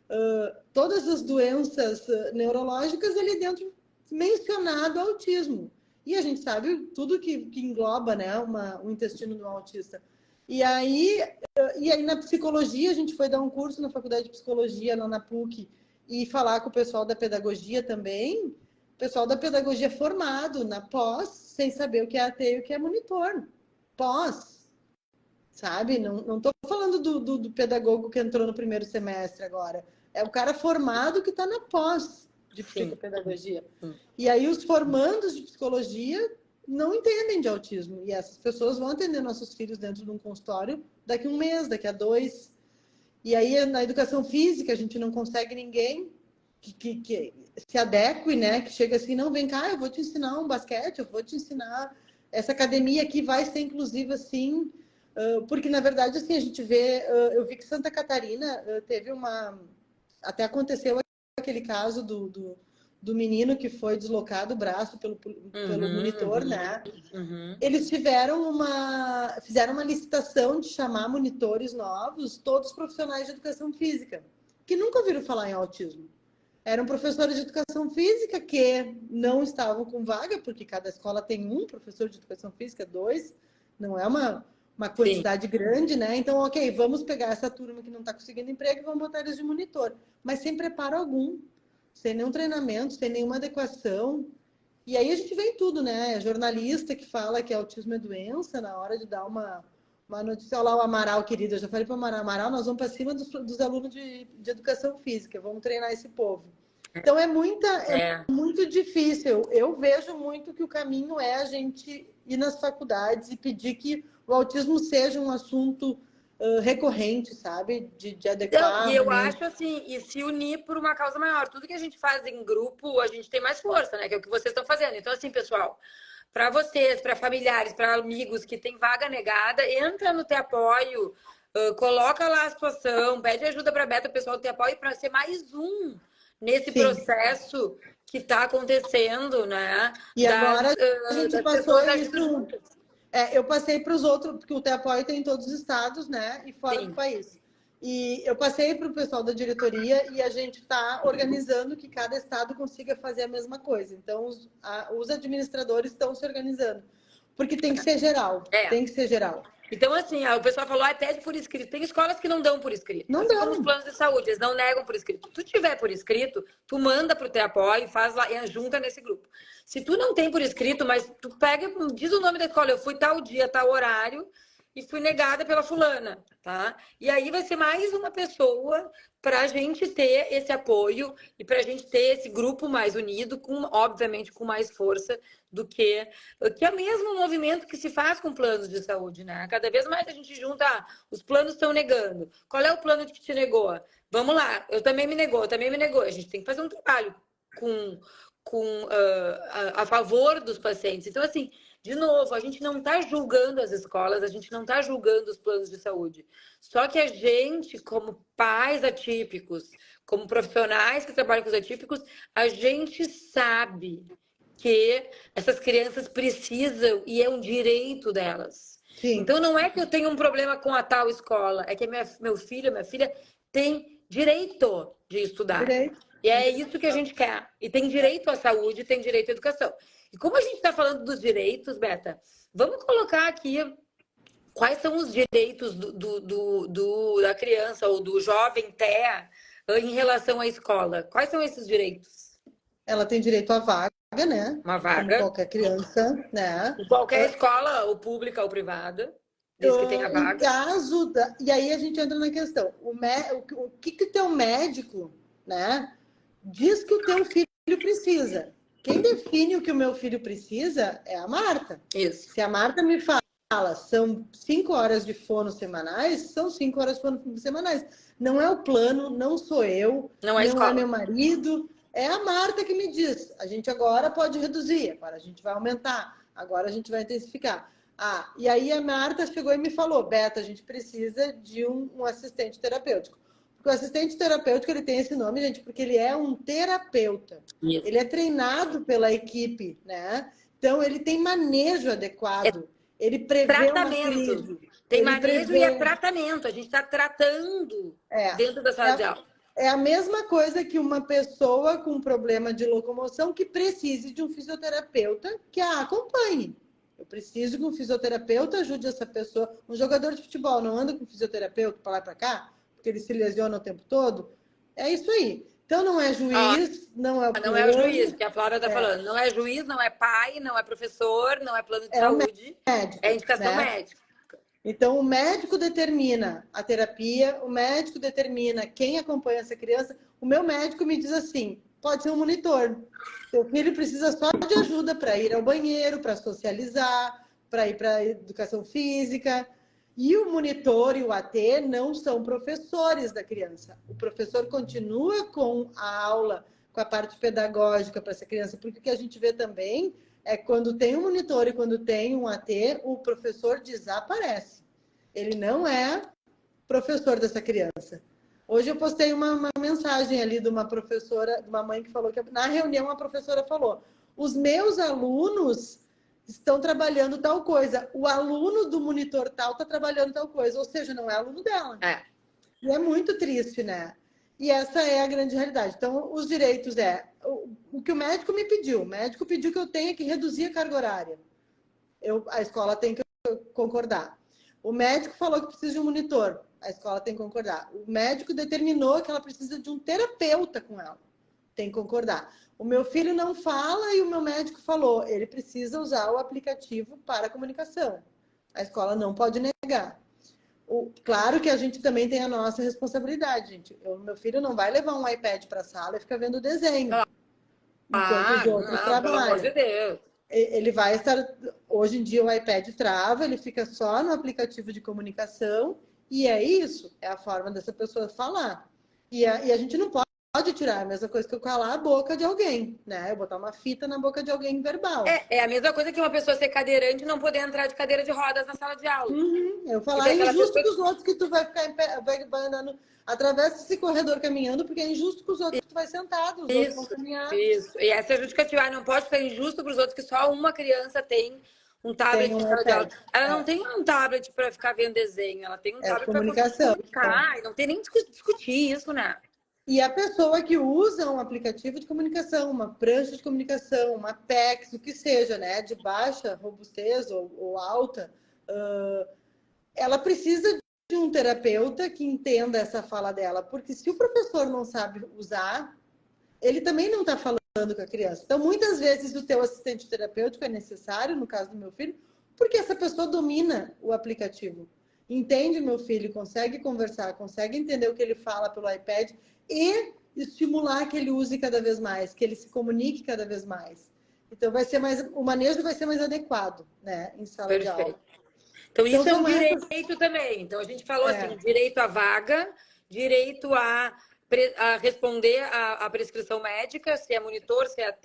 todas as doenças neurológicas ali dentro mencionado autismo. E a gente sabe tudo que engloba, né, o intestino do autista. E aí, e aí na psicologia, a gente foi dar um curso na faculdade de psicologia lá na PUC e falar com o pessoal da pedagogia também. O pessoal da pedagogia formado na pós, sem saber o que é AT e o que é monitor. Pós, sabe? Não estou falando do pedagogo que entrou no primeiro semestre agora. É o cara formado que está na pós de psicopedagogia. Sim. E aí os formandos de psicologia não entendem de autismo. E essas pessoas vão atender nossos filhos dentro de um consultório daqui a um mês, daqui a 2. E aí na educação física a gente não consegue ninguém que se adeque, né? Que chega assim, não, vem cá, eu vou te ensinar um basquete, eu vou te ensinar. Essa academia aqui vai ser inclusiva, assim, porque na verdade, assim, a gente vê, eu vi que Santa Catarina teve uma. Até aconteceu aquele caso do menino que foi deslocado o braço pelo monitor, né? Eles fizeram uma licitação de chamar monitores novos, todos profissionais de educação física, que nunca ouviram falar em autismo. Eram professores de educação física que não estavam com vaga, porque cada escola tem um professor de educação física, 2, não é uma quantidade Sim. grande, né? Então, ok, vamos pegar essa turma que não está conseguindo emprego e vamos botar eles de monitor, mas sem preparo algum, sem nenhum treinamento, sem nenhuma adequação. E aí a gente vê em tudo, né? Jornalista que fala que autismo é doença, na hora de dar uma notícia. Olha lá o Amaral, querido, eu já falei para o Amaral, nós vamos para cima dos alunos de educação física, vamos treinar esse povo. Então é muito difícil. Eu vejo muito que o caminho é a gente ir nas faculdades e pedir que o autismo seja um assunto recorrente, sabe? De adequar. Então, e eu acho assim, e se unir por uma causa maior. Tudo que a gente faz em grupo, a gente tem mais força, né? Que é o que vocês estão fazendo. Então, assim, pessoal, para vocês, para familiares, para amigos que tem vaga negada, entra no Te Apoio, coloca lá a situação, pede ajuda para a Beta, o pessoal do Te Apoio, para ser mais um nesse Sim. processo que está acontecendo, né? E agora a gente passou isso. Eu passei para os outros, porque o Te Apoio tem em todos os estados, né? E fora Sim. do país. E eu passei para o pessoal da diretoria e a gente está organizando que cada estado consiga fazer a mesma coisa. Então, os administradores estão se organizando. Porque tem que ser geral. Tem que ser geral. Então, assim, o pessoal falou, pede por escrito. Tem escolas que não dão por escrito. Não dão. Como os planos de saúde, eles não negam por escrito. Se tu tiver por escrito, tu manda pro Te Apoio, faz lá, e junta nesse grupo. Se tu não tem por escrito, mas tu pega, diz o nome da escola, eu fui tal dia, tal horário, e fui negada pela fulana, tá? E aí vai ser mais uma pessoa para a gente ter esse apoio e para a gente ter esse grupo mais unido, obviamente com mais força do que é mesmo um movimento que se faz com planos de saúde, né? Cada vez mais a gente junta, os planos estão negando. Qual é o plano que te negou? Vamos lá, eu também me negou. A gente tem que fazer um trabalho a favor dos pacientes. Então, assim, de novo, a gente não está julgando as escolas, a gente não está julgando os planos de saúde. Só que a gente, como pais atípicos, como profissionais que trabalham com os atípicos, a gente sabe que essas crianças precisam e é um direito delas. Sim. Então, não é que eu tenho um problema com a tal escola, é que meu filho, minha filha tem direito de estudar. Direito. E é isso que a gente quer. E tem direito à saúde, tem direito à educação. E como a gente está falando dos direitos, Beta, vamos colocar aqui quais são os direitos da criança ou do jovem TEA em relação à escola. Quais são esses direitos? Ela tem direito à vaga, né? Uma Como vaga. qualquer criança, né? Em qualquer escola, ou pública ou privada, desde que tenha Em vaga. caso da... E aí a gente entra na questão. O que o teu médico, né, diz que o teu filho precisa? Quem define o que o meu filho precisa é a Marta. Isso. Se a Marta me fala, são 5 horas de fono semanais, são 5 horas de fono semanais. Não é o plano, não sou eu, Não é escola. meu marido, é a Marta que me diz. A gente agora pode reduzir, agora a gente vai aumentar, agora a gente vai intensificar. Ah, e aí a Marta chegou e me falou, Beta, a gente precisa de um assistente terapêutico. Porque o assistente terapêutico, ele tem esse nome, gente, porque ele é um terapeuta. Isso. Ele é treinado pela equipe, né? Então, ele tem manejo adequado. Ele prevê uma crise. Tem ele manejo e é tratamento. A gente está tratando dentro da sala de aula. É a mesma coisa que uma pessoa com problema de locomoção que precise de um fisioterapeuta que a acompanhe. Eu preciso que um fisioterapeuta ajude essa pessoa. Um jogador de futebol não anda com um fisioterapeuta para lá e para cá, porque ele se lesiona o tempo todo. É isso aí. Então não é juiz, não é o plano. Não é o juiz, que a Flávia está falando. Não é juiz, não é pai, não é professor, não é plano de saúde. Médico, é indicação médica. Então, o médico determina a terapia, o médico determina quem acompanha essa criança. O meu médico me diz assim, pode ser um monitor. Seu filho precisa só de ajuda para ir ao banheiro, para socializar, para ir para a educação física. E o monitor e o AT não são professores da criança. O professor continua com a aula, com a parte pedagógica para essa criança, porque o que a gente vê também é quando tem um monitor e quando tem um AT, o professor desaparece. Ele não é professor dessa criança. Hoje eu postei uma mensagem ali de uma professora, de uma mãe que falou que na reunião a professora falou: os meus alunos estão trabalhando tal coisa, o aluno do monitor tal está trabalhando tal coisa, ou seja, não é aluno dela. E é muito triste, né? E essa é a grande realidade. Então, os direitos o que o médico me pediu. O médico pediu que eu tenha que reduzir a carga horária. A escola tem que concordar. O médico falou que precisa de um monitor. A escola tem que concordar. O médico determinou que ela precisa de um terapeuta com ela. Tem que concordar. O meu filho não fala e o meu médico falou. Ele precisa usar o aplicativo para comunicação. A escola não pode negar. Claro que a gente também tem a nossa responsabilidade, gente. Meu filho não vai levar um iPad para a sala e ficar vendo desenho. Enquanto os outros trabalham. Pelo amor de Deus. Ele vai estar... Hoje em dia o iPad trava, ele fica só no aplicativo de comunicação e é isso, é a forma dessa pessoa falar. E a gente não pode tirar, a mesma coisa que eu calar a boca de alguém, né? Eu botar uma fita na boca de alguém verbal. É a mesma coisa que uma pessoa ser cadeirante e não poder entrar de cadeira de rodas na sala de aula. Eu falar, é injusto com os outros que tu vai ficar em pé, vai andando, atravessa esse corredor caminhando, porque é injusto com os outros que tu vai sentado, os outros vão caminhar. Isso. E essa é a justificativa, não pode ser injusto para os outros que só uma criança tem um tablet de sala de aula. Ela não tem um tablet para ficar vendo desenho, ela tem um tablet para comunicar. Não tem nem discutir isso, né? E a pessoa que usa um aplicativo de comunicação, uma prancha de comunicação, uma PEX, o que seja, né, de baixa robustez ou alta, ela precisa de um terapeuta que entenda essa fala dela, porque se o professor não sabe usar, ele também não está falando com a criança. Então, muitas vezes, o teu assistente terapêutico é necessário, no caso do meu filho, porque essa pessoa domina o aplicativo. Entende meu filho, consegue conversar, consegue entender o que ele fala pelo iPad e estimular que ele use cada vez mais, que ele se comunique cada vez mais. Então, o manejo vai ser mais adequado, né, em sala de aula. Então, isso é um direito também. Então, a gente falou assim, direito à vaga, direito a responder à prescrição médica, se é monitor, se é AT,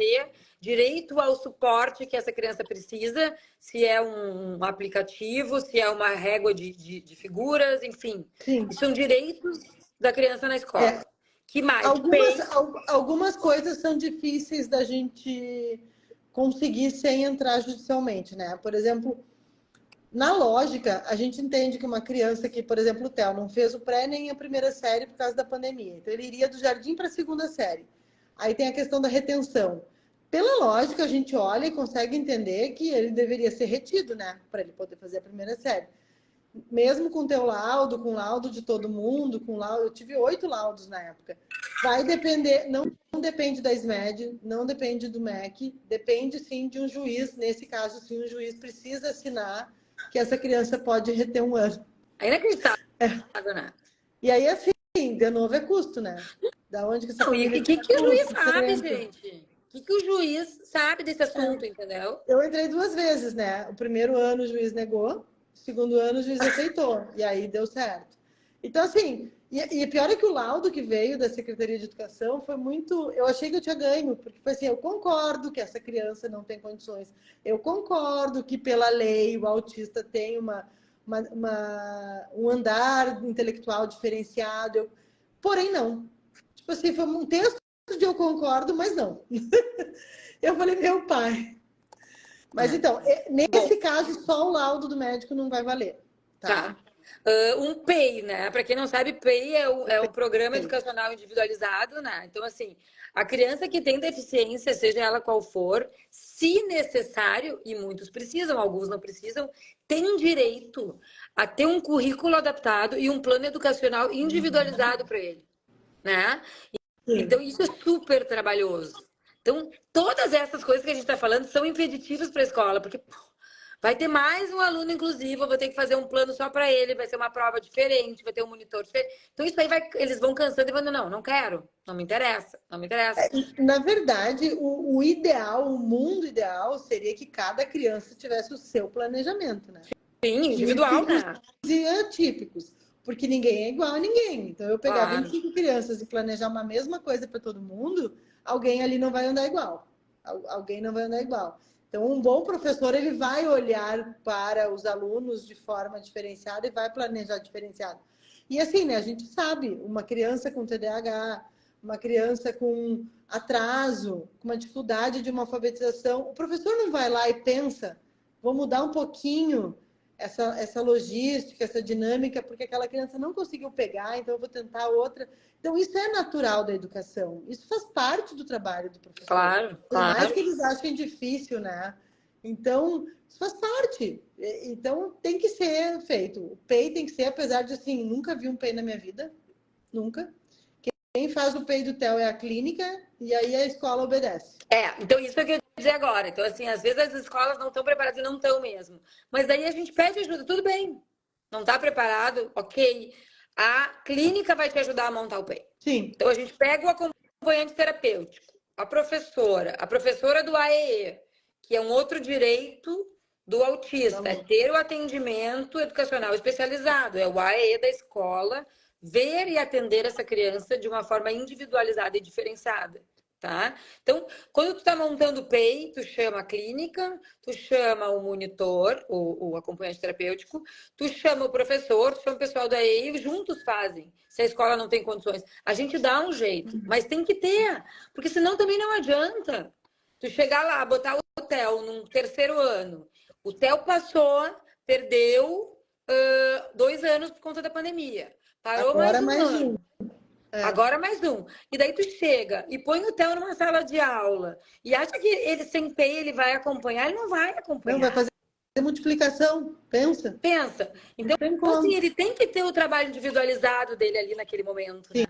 direito ao suporte que essa criança precisa, se é um aplicativo, se é uma régua de figuras, enfim. Sim. Isso são direitos da criança na escola. Que mais? Algumas coisas são difíceis da gente conseguir sem entrar judicialmente, né? Por exemplo, Na lógica, a gente entende que uma criança que, por exemplo, o Theo não fez o pré nem a primeira série por causa da pandemia. Então, ele iria do jardim para a segunda série. Aí tem a questão da retenção. Pela lógica, a gente olha e consegue entender que ele deveria ser retido, né? Para ele poder fazer a primeira série. Mesmo com o teu laudo, com o laudo de todo mundo, com laudo, eu tive 8 laudos na época. Vai depender, não depende da SMED, não depende do MEC, depende sim de um juiz. Nesse caso, sim, o juiz precisa assinar que essa criança pode reter um ano. É inacreditável, né? E aí, assim, de novo, é custo, né? Da onde que essa Não, e família o que, que o juiz sabe, tempo. gente? O que, que o juiz sabe desse assunto, entendeu? Eu entrei 2 vezes, né? O primeiro ano o juiz negou, o segundo ano o juiz aceitou. E aí deu certo. Então, assim, e pior é que o laudo que veio da Secretaria de Educação foi muito. Eu achei que eu tinha ganho, porque foi assim: eu concordo que essa criança não tem condições, eu concordo que, pela lei, o autista tem um andar intelectual diferenciado, porém, não. Tipo assim, foi um texto de eu concordo, mas não. Eu falei, meu pai. Mas então, nesse caso, só o laudo do médico não vai valer. Tá. Um PEI, né? Para quem não sabe, PEI é um programa educacional individualizado, né? Então, assim, a criança que tem deficiência, seja ela qual for, se necessário, e muitos precisam, alguns não precisam, tem direito a ter um currículo adaptado e um plano educacional individualizado para ele, né? Então, isso é super trabalhoso. Então, todas essas coisas que a gente está falando são impeditivas para a escola, porque vai ter mais um aluno inclusivo, eu vou ter que fazer um plano só para ele, vai ser uma prova diferente, vai ter um monitor diferente. Então, isso aí eles vão cansando e falando, não quero, não me interessa, não me interessa. Na verdade, o ideal, o mundo ideal seria que cada criança tivesse o seu planejamento, né? Sim, individual, né? E atípicos, porque ninguém é igual a ninguém. Então, eu pegar 25 crianças e planejar uma mesma coisa para todo mundo, alguém ali não vai andar igual. Alguém não vai andar igual. Então, um bom professor, ele vai olhar para os alunos de forma diferenciada e vai planejar diferenciado. E assim, né, a gente sabe, uma criança com TDAH, uma criança com atraso, com uma dificuldade de uma alfabetização, o professor não vai lá e pensa, vou mudar um pouquinho essa logística, essa dinâmica, porque aquela criança não conseguiu pegar, então eu vou tentar outra. Então, isso é natural da educação. Isso faz parte do trabalho do professor. Claro, Por mais que eles achem difícil, né? Então, isso faz parte. Então, tem que ser feito. O PEI tem que ser, apesar de, assim, nunca vi um PEI na minha vida. Nunca. Quem faz o PEI do TEL é a clínica e aí a escola obedece. Então isso é o que eu ia dizer agora. Então, assim, às vezes as escolas não estão preparadas e não estão mesmo. Mas daí a gente pede ajuda, tudo bem. Não está preparado? Ok. A clínica vai te ajudar a montar o PEI. Sim. Então a gente pega o acompanhante terapêutico, a professora do AEE, que é um outro direito do autista, é ter o atendimento educacional especializado, é o AEE da escola, ver e atender essa criança de uma forma individualizada e diferenciada. Tá? Então, quando tu tá montando o PEI, tu chama a clínica, tu chama o monitor, o acompanhante terapêutico, tu chama o professor, tu chama o pessoal da EI e juntos fazem. Se a escola não tem condições, a gente dá um jeito, mas tem que ter, porque senão também não adianta. Tu chegar lá, botar o TEL num terceiro ano, o TEL passou, perdeu 2 anos por conta da pandemia. Parou Agora mais um ano. Agora mais um. E daí tu chega e põe o Theo numa sala de aula e acha que ele sem PEI ele vai acompanhar, ele não vai acompanhar. Não, vai fazer multiplicação, pensa. Pensa. Então, assim, ele tem que ter o trabalho individualizado dele ali naquele momento, né?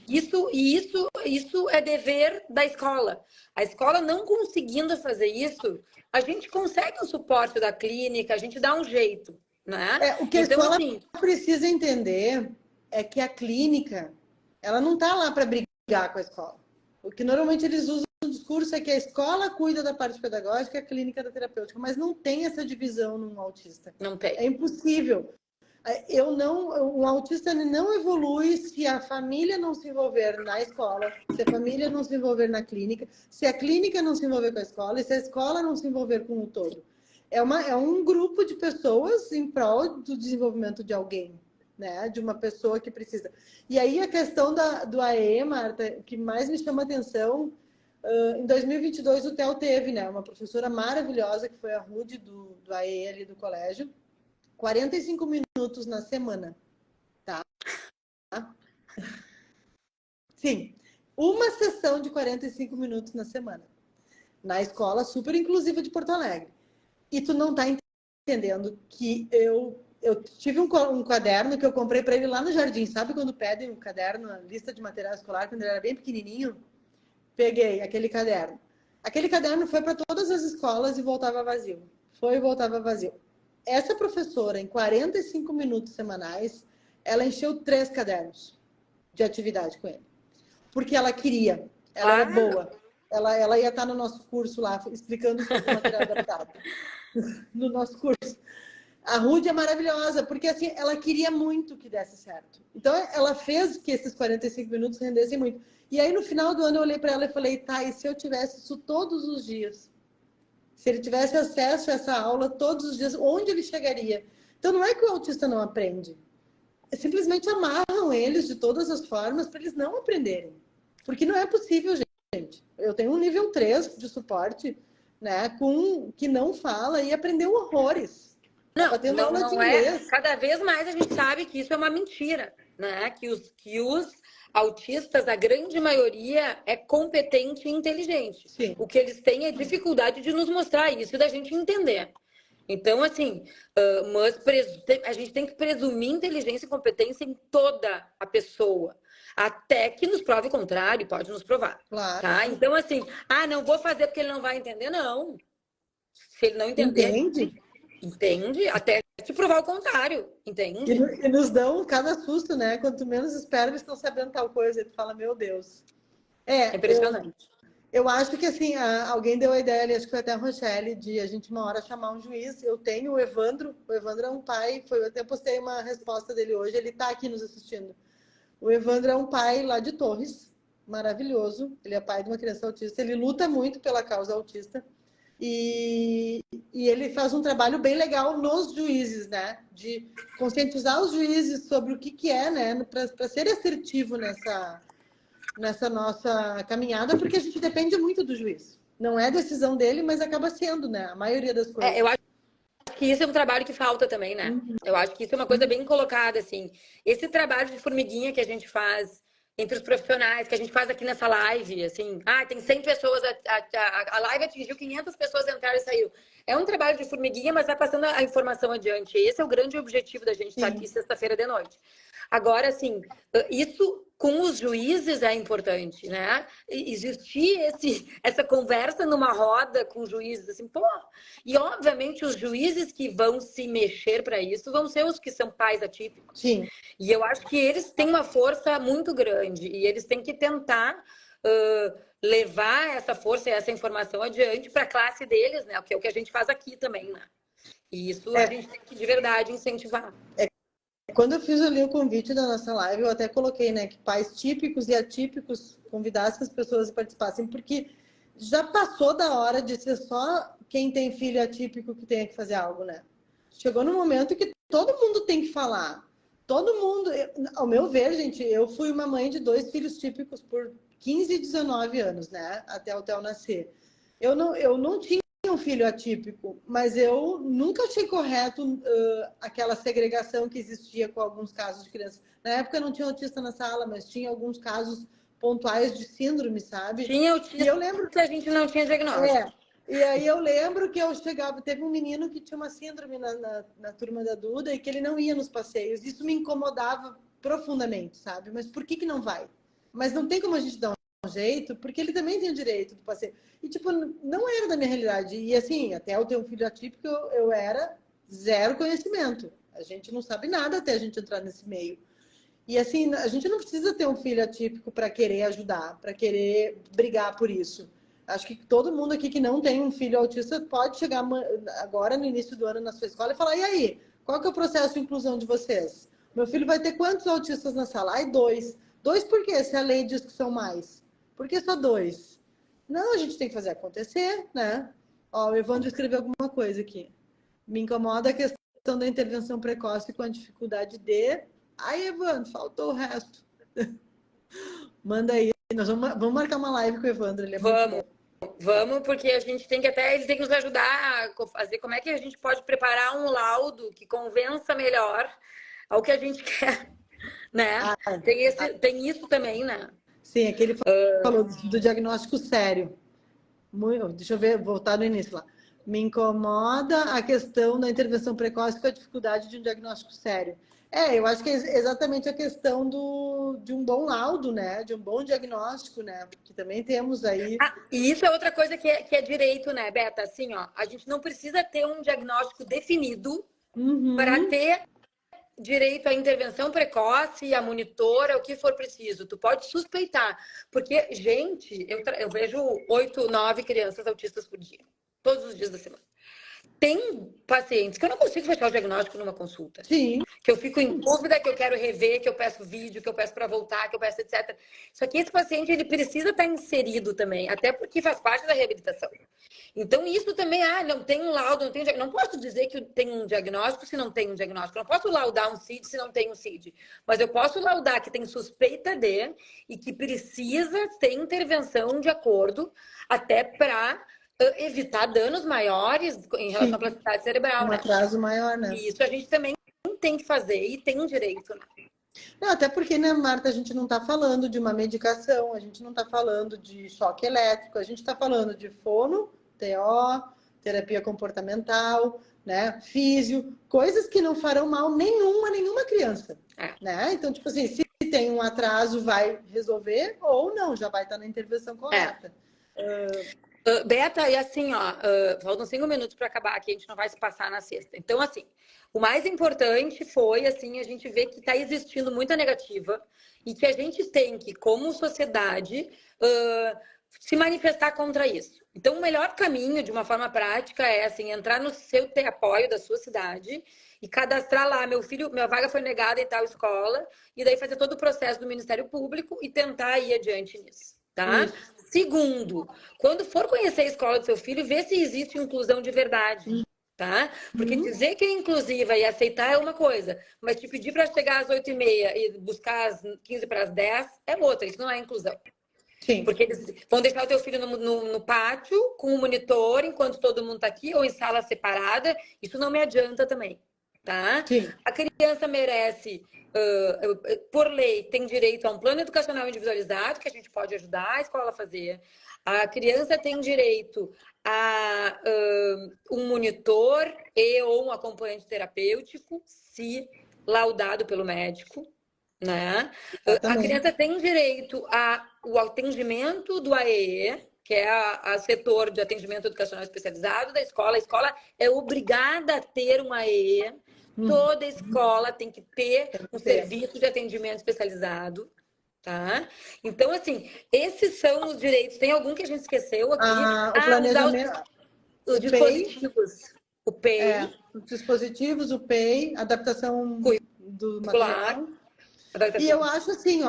Isso é dever da escola. A escola não conseguindo fazer isso, a gente consegue o suporte da clínica, a gente dá um jeito, né? O que a escola precisa entender é que a clínica, ela não está lá para brigar com a escola. O que normalmente eles usam no discurso é que a escola cuida da parte pedagógica e a clínica da terapêutica, mas não tem essa divisão num autista. Não tem. É impossível. Um autista não evolui se a família não se envolver na escola, se a família não se envolver na clínica, se a clínica não se envolver com a escola e se a escola não se envolver com o todo. É um grupo de pessoas em prol do desenvolvimento de alguém, né? De uma pessoa que precisa. E aí a questão do AE, Marta, que mais me chama a atenção, em 2022 o Theo teve, né? Uma professora maravilhosa, que foi a Rude do AE ali do colégio. 45 minutos na semana, tá? Sim, uma sessão de 45 minutos na semana. Na escola super inclusiva de Porto Alegre. E tu não tá entendendo que eu tive um caderno que eu comprei para ele lá no jardim. Sabe quando pedem um caderno, a lista de material escolar, quando ele era bem pequenininho? Peguei aquele caderno. Aquele caderno foi para todas as escolas e voltava vazio. Foi e voltava vazio. Essa professora, em 45 minutos semanais, ela encheu 3 cadernos de atividade com ele. Porque ela queria. Ela era boa. Ela ia estar no nosso curso lá, explicando sobre o material adaptado. No nosso curso. A Ruth é maravilhosa, porque assim, ela queria muito que desse certo. Então, ela fez que esses 45 minutos rendessem muito. E aí, no final do ano, eu olhei para ela e falei, tá, e se eu tivesse isso todos os dias? Se ele tivesse acesso a essa aula todos os dias, onde ele chegaria? Então, não é que o autista não aprende. Simplesmente amarram eles de todas as formas para eles não aprenderem. Porque não é possível, gente. Eu tenho um nível 3 de suporte, né, que não fala e aprendeu horrores. Não é. Cada vez mais a gente sabe que isso é uma mentira, né? Que os autistas, a grande maioria, é competente e inteligente. Sim. O que eles têm é dificuldade de nos mostrar isso e da gente entender. Então, assim, mas a gente tem que presumir inteligência e competência em toda a pessoa. Até que nos prove o contrário, pode nos provar. Claro. Tá? Então, assim, não vou fazer porque ele não vai entender, não. Se ele não entender, entende? Até te provar o contrário, entende? E nos dão cada susto, né? Quanto menos espera, eles estão sabendo tal coisa. E tu fala, meu Deus. É impressionante. Eu acho que, assim, alguém deu a ideia ali, acho que foi até a Rochelle, de a gente uma hora chamar um juiz. Eu tenho o Evandro é um pai, eu até postei uma resposta dele hoje, ele está aqui nos assistindo. O Evandro é um pai lá de Torres, maravilhoso, ele é pai de uma criança autista, ele luta muito pela causa autista. E ele faz um trabalho bem legal nos juízes, né? De conscientizar os juízes sobre o que é, né? Para ser assertivo nessa nossa caminhada, porque a gente depende muito do juiz. Não é decisão dele, mas acaba sendo, né? A maioria das coisas. Eu acho que isso é um trabalho que falta também, né? Eu acho que isso é uma coisa bem colocada, assim. Esse trabalho de formiguinha que a gente faz entre os profissionais, que a gente faz aqui nessa live, assim, tem 100 pessoas, a live atingiu 500 pessoas, entraram e saiu. É um trabalho de formiguinha, mas vai passando a informação adiante. Esse é o grande objetivo da gente estar aqui sexta-feira de noite. Agora, assim, isso com os juízes é importante, né? Existir essa conversa numa roda com juízes, assim, pô. E, obviamente, os juízes que vão se mexer para isso vão ser os que são pais atípicos. Sim. E eu acho que eles têm uma força muito grande e eles têm que tentar levar essa força e essa informação adiante para a classe deles, né? Que é o que a gente faz aqui também, né? E isso a gente tem que, de verdade, incentivar. Quando eu fiz ali o convite da nossa live, eu até coloquei, né, que pais típicos e atípicos convidassem as pessoas a participassem, porque já passou da hora de ser só quem tem filho atípico que tenha que fazer algo, né? Chegou no momento que todo mundo tem que falar. Todo mundo, ao meu ver, gente, eu fui uma mãe de 2 filhos típicos por 15 e 19 anos, né? Até o Theo nascer. Eu não tinha um filho atípico, mas eu nunca achei correto aquela segregação que existia com alguns casos de crianças. Na época não tinha autista na sala, mas tinha alguns casos pontuais de síndrome, sabe? Tinha autista, e eu lembro que a gente não tinha diagnóstico. E aí eu lembro que eu chegava, teve um menino que tinha uma síndrome na turma da Duda e que ele não ia nos passeios. Isso me incomodava profundamente, sabe? Mas por que não vai? Mas não tem como a gente dar um jeito, porque ele também tem o direito do passeio. E, tipo, não era da minha realidade. E, assim, até eu ter um filho atípico, eu era zero conhecimento. A gente não sabe nada até a gente entrar nesse meio. E, assim, a gente não precisa ter um filho atípico para querer ajudar, para querer brigar por isso. Acho que todo mundo aqui que não tem um filho autista pode chegar agora, no início do ano, na sua escola e falar, e aí, qual que é o processo de inclusão de vocês? Meu filho vai ter quantos autistas na sala? Ai, 2. 2 por quê? Se a lei diz que são mais. Por que só 2? Não, a gente tem que fazer acontecer, né? Ó, o Evandro escreveu alguma coisa aqui. Me incomoda a questão da intervenção precoce com a dificuldade de... Ai, Evandro, faltou o resto. Manda aí. Nós vamos marcar uma live com o Evandro. Ele é Vamos. vamos, porque a gente tem que até, ele tem que nos ajudar a fazer como é que a gente pode preparar um laudo que convença melhor ao que a gente quer, né? Tem isso também, né? Sim, aquele falou do diagnóstico sério. Deixa eu ver, voltar no início lá. Me incomoda a questão da intervenção precoce com a dificuldade de um diagnóstico sério. Eu acho que é exatamente a questão de um bom laudo, né? De um bom diagnóstico, né? Porque também temos aí... E isso é outra coisa que é direito, né, Beta? Assim, ó, a gente não precisa ter um diagnóstico definido para ter direito à intervenção precoce, à monitora, o que for preciso. Tu pode suspeitar. Porque, gente, eu vejo 8, 9 crianças autistas por dia. Todos os dias da semana. Tem pacientes que eu não consigo fechar o diagnóstico numa consulta. Sim. Que eu fico em dúvida, que eu quero rever, que eu peço vídeo, que eu peço para voltar, que eu peço etc. Só que esse paciente, ele precisa estar inserido também, até porque faz parte da reabilitação. Então, isso também, não tem um laudo, não posso dizer que tem um diagnóstico se não tem um diagnóstico. Não posso laudar um CID se não tem um CID. Mas eu posso laudar que tem suspeita de e que precisa ter intervenção de acordo até para evitar danos maiores em relação à plasticidade cerebral. Um atraso maior, né? E isso a gente também tem que fazer e tem um direito, né? Não, até porque, né, Marta, a gente não está falando de uma medicação, a gente não está falando de choque elétrico, a gente está falando de fono, TO, terapia comportamental, né, físio, coisas que não farão mal nenhuma criança, né? Então, tipo assim, se tem um atraso, vai resolver ou não, já vai estar na intervenção correta. Beta, e assim, ó, faltam 5 minutos para acabar aqui, a gente não vai se passar na sexta. Então, assim, o mais importante foi, assim, a gente ver que está existindo muita negativa e que a gente tem que, como sociedade, se manifestar contra isso. Então, o melhor caminho, de uma forma prática, é, assim, entrar no seu apoio da sua cidade e cadastrar lá, minha vaga foi negada em tal escola, e daí fazer todo o processo do Ministério Público e tentar ir adiante nisso, tá? Segundo, quando for conhecer a escola do seu filho, vê se existe inclusão de verdade, tá? Porque dizer que é inclusiva e aceitar é uma coisa, mas te pedir para chegar às 8h30 e buscar às 15 para as 10 é outra, isso não é inclusão. Sim. Porque eles vão deixar o teu filho no pátio com o monitor enquanto todo mundo está aqui, ou em sala separada, isso não me adianta também, tá? Sim. A criança merece, por lei, tem direito a um plano educacional individualizado, que a gente pode ajudar a escola a fazer. A criança tem direito a um monitor ou um acompanhante terapêutico, se laudado pelo médico, né? A criança tem direito ao atendimento do AEE, que é a setor de atendimento educacional especializado da escola. A escola é obrigada a ter um AEE. Toda escola tem que ter um serviço de atendimento especializado, tá? Então, assim, esses são os direitos. Tem algum que a gente escesceu aqui? O planejamento... Os dispositivos. O PEI. Os dispositivos, o PEI, adaptação do material. E eu acho assim,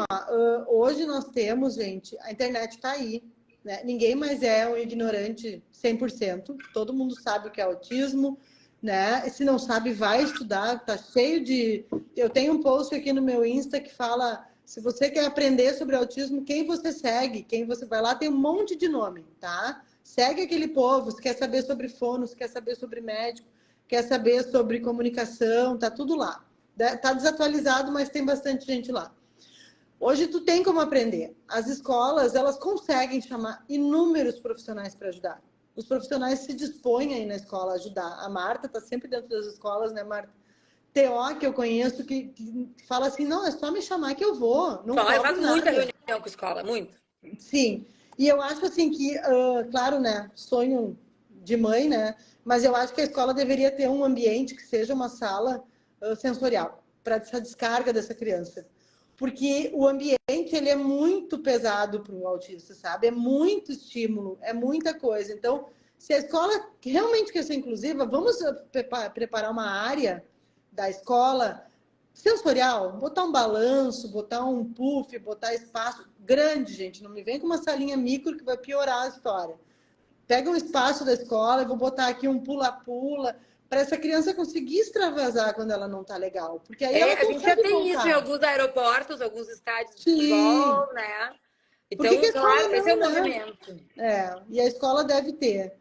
hoje nós temos, gente, a internet está aí, né? Ninguém mais é um ignorante 100%. Todo mundo sabe o que é autismo, né? E se não sabe, vai estudar. Tá cheio de... Eu tenho um post aqui no meu Insta que fala: se você quer aprender sobre autismo, quem você segue, quem você vai lá, tem um monte de nome, tá? Segue aquele povo. Se quer saber sobre fono, se quer saber sobre médico, quer saber sobre comunicação, tá tudo lá. Tá desatualizado, mas tem bastante gente lá. Hoje tu tem como aprender. As escolas, elas conseguem chamar inúmeros profissionais para ajudar. Os profissionais se dispõem aí na escola a ajudar. A Marta está sempre dentro das escolas, né, Marta? TO, que eu conheço, que fala assim: não, é só me chamar que eu vou. Não faz muita reunião com a escola, muito. Sim. E eu acho assim que, claro, né, sonho de mãe, né? Mas eu acho que a escola deveria ter um ambiente que seja uma sala sensorial para essa descarga dessa criança. Porque o ambiente, ele é muito pesado para o autista, sabe? É muito estímulo, é muita coisa. Então, se a escola realmente quer ser inclusiva, vamos preparar uma área da escola sensorial, botar um balanço, botar um puff, botar espaço grande, gente. Não me vem com uma salinha micro que vai piorar a história. Pega um espaço da escola, eu vou botar aqui um pula-pula, para essa criança conseguir extravasar quando ela não está legal. Porque aí ela a gente já tem isso em alguns aeroportos, alguns estádios de futebol, né? Por que que Então, a escola claro, esse é o não, né? movimento. E a escola deve ter.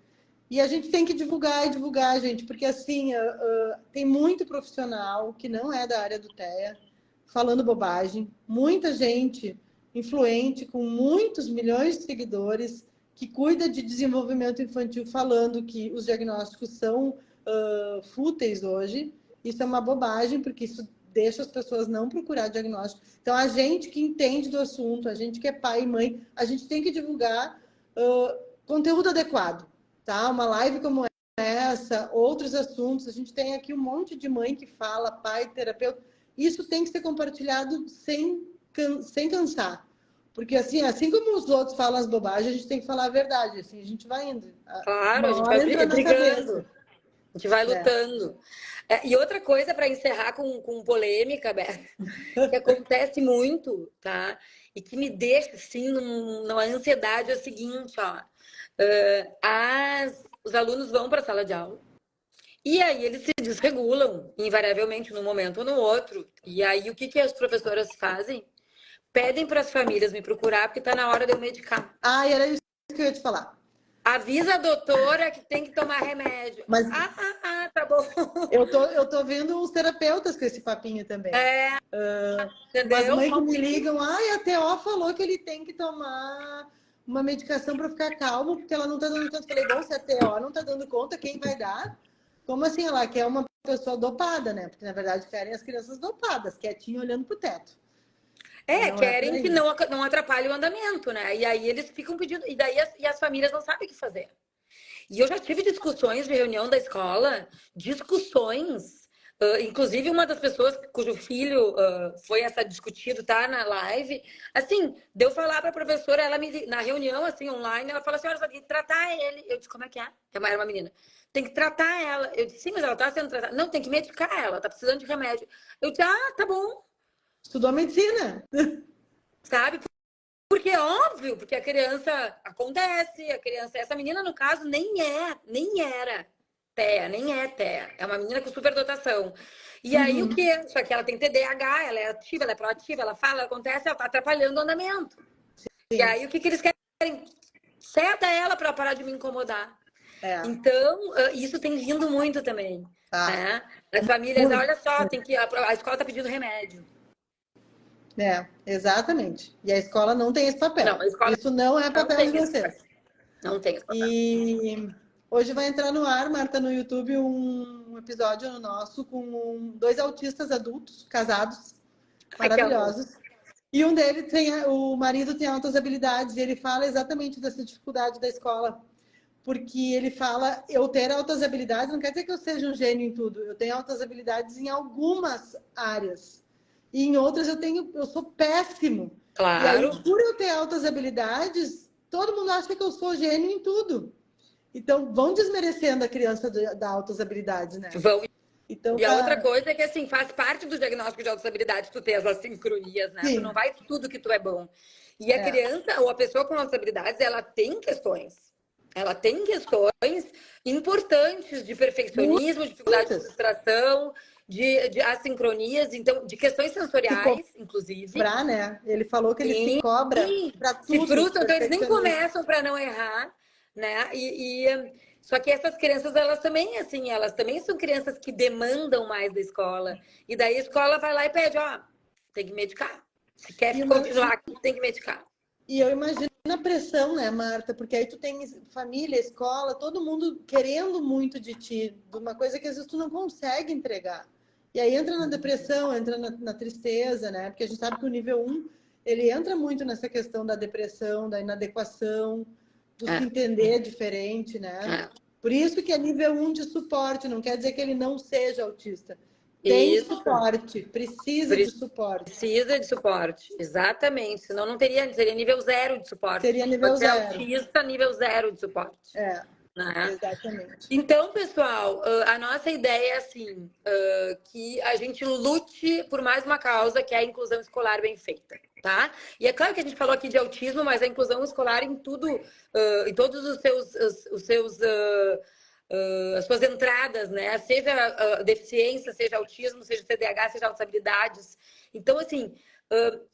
E a gente tem que divulgar e divulgar, gente, porque assim, tem muito profissional que não é da área do TEA falando bobagem, muita gente influente com muitos milhões de seguidores que cuida de desenvolvimento infantil falando que os diagnósticos são fúteis hoje. Isso é uma bobagem, porque isso deixa as pessoas não procurar diagnóstico. Então, a gente que entende do assunto, a gente que é pai e mãe, a gente tem que divulgar conteúdo adequado, tá? Uma live como essa, outros assuntos. A gente tem aqui um monte de mãe que fala, pai, terapeuta. Isso tem que ser compartilhado sem cansar. Porque assim como os outros falam as bobagens, a gente tem que falar a verdade. Assim, a gente vai indo. Claro, a Uma gente vai hora entra na brigando, cabeça. a gente vai É. lutando. E outra coisa para encerrar com polêmica, Beth, que acontece muito, tá? E que me deixa assim numa ansiedade é o seguinte, ó. Os alunos vão para a sala de aula e aí eles se desregulam, invariavelmente, num momento ou no outro. E aí o que que as professoras fazem? Pedem para as famílias me procurar porque está na hora de eu medicar. Era isso que eu ia te falar. Avisa a doutora que tem que tomar remédio. Mas Tá bom. eu tô vendo uns terapeutas com esse papinho também. Umas Entendeu? mães que me ligam, a TO falou que ele tem que tomar uma medicação para ficar calmo, porque ela não tá dando conta. Eu falei, bom, se a TO não tá dando conta, quem vai dar? Como assim? Ela quer uma pessoa dopada, né? Porque, na verdade, querem as crianças dopadas, quietinho, olhando pro teto. E não é por Querem que aí. não atrapalhe o andamento, né? E aí eles ficam pedindo, e daí as famílias não sabem o que fazer. E eu já tive discussões de reunião da escola, discussões. Inclusive, uma das pessoas cujo filho foi essa discutido, tá na live. Assim, deu falar para a professora, ela na reunião, assim, online, ela falou assim: olha, só tem que tratar ele. Eu disse: como é que é? Era uma menina. Tem que tratar ela. Eu disse: sim, mas ela tá sendo tratada. Não, tem que medicar ela, tá precisando de remédio. Eu disse: tá bom. Estudou medicina. Sabe? Porque é óbvio, porque a criança acontece, essa menina, no caso, nem era TEA, nem é TEA. É uma menina com superdotação. E aí o que? Só que ela tem TDAH, ela é ativa, ela é proativa, ela fala, ela acontece, ela tá atrapalhando o andamento. Sim. E aí o que eles querem? Seta ela para parar de me incomodar. É. Então, isso tem vindo muito também. Né? As famílias, Muito. olha só, a escola tá pedindo remédio. Exatamente. E a escola não tem esse papel. Não, a escola Isso não é não papel de tem esse vocês. papel. Não tem esse papel. E hoje vai entrar no ar, Marta, no YouTube, um episódio nosso com dois autistas adultos, casados, Ai, que amor. maravilhosos. E um deles o marido tem altas habilidades, e ele fala exatamente dessa dificuldade da escola. Porque ele fala, eu ter altas habilidades não quer dizer que eu seja um gênio em tudo. Eu tenho altas habilidades em algumas áreas. E em outras eu sou péssimo. E aí, Claro. por eu ter altas habilidades, todo mundo acha que eu sou gênio em tudo. Então, vão desmerecendo a criança da altas habilidades, né? Vão. Então, E a outra coisa é que, assim, faz parte do diagnóstico de altas habilidades tu ter as assincronias, né? Tu sim. não vai tudo que tu é bom. E a criança, ou a pessoa com altas habilidades, ela tem questões. Ela tem questões importantes de perfeccionismo, dificuldade de Muitas. frustração, de assincronias, então, de questões Se sensoriais, inclusive. cobrar, né? Ele falou que ele se Sim, cobra para se tudo, frustram, então eles nem perfeccionista. começam para não errar, né? Só que essas crianças, elas também, assim, elas também são crianças que demandam mais da escola. E daí a escola vai lá e pede, ó, tem que medicar. Se quer continuar aqui, tem que medicar. E eu imagino a pressão, né, Marta? Porque aí tu tem família, escola, todo mundo querendo muito de ti, de uma coisa que às vezes tu não consegue entregar. E aí entra na depressão, entra na tristeza, né? Porque a gente sabe que o nível 1, ele entra muito nessa questão da depressão, da inadequação, do se entender diferente, né? Por isso que é nível 1 de suporte, não quer dizer que ele não seja autista. Tem suporte, precisa de suporte. Precisa de suporte, exatamente. Senão não seria nível 0 de suporte. Seria nível Pode ser 0. autista, nível 0 de suporte. Né? Exatamente. Então, pessoal, a nossa ideia é assim, que a gente lute por mais uma causa, que é a inclusão escolar bem feita, tá? E é claro que a gente falou aqui de autismo, mas a inclusão escolar em tudo, em todos as suas entradas, né? Seja deficiência, seja autismo, seja TDAH, seja altas habilidades. Então, assim,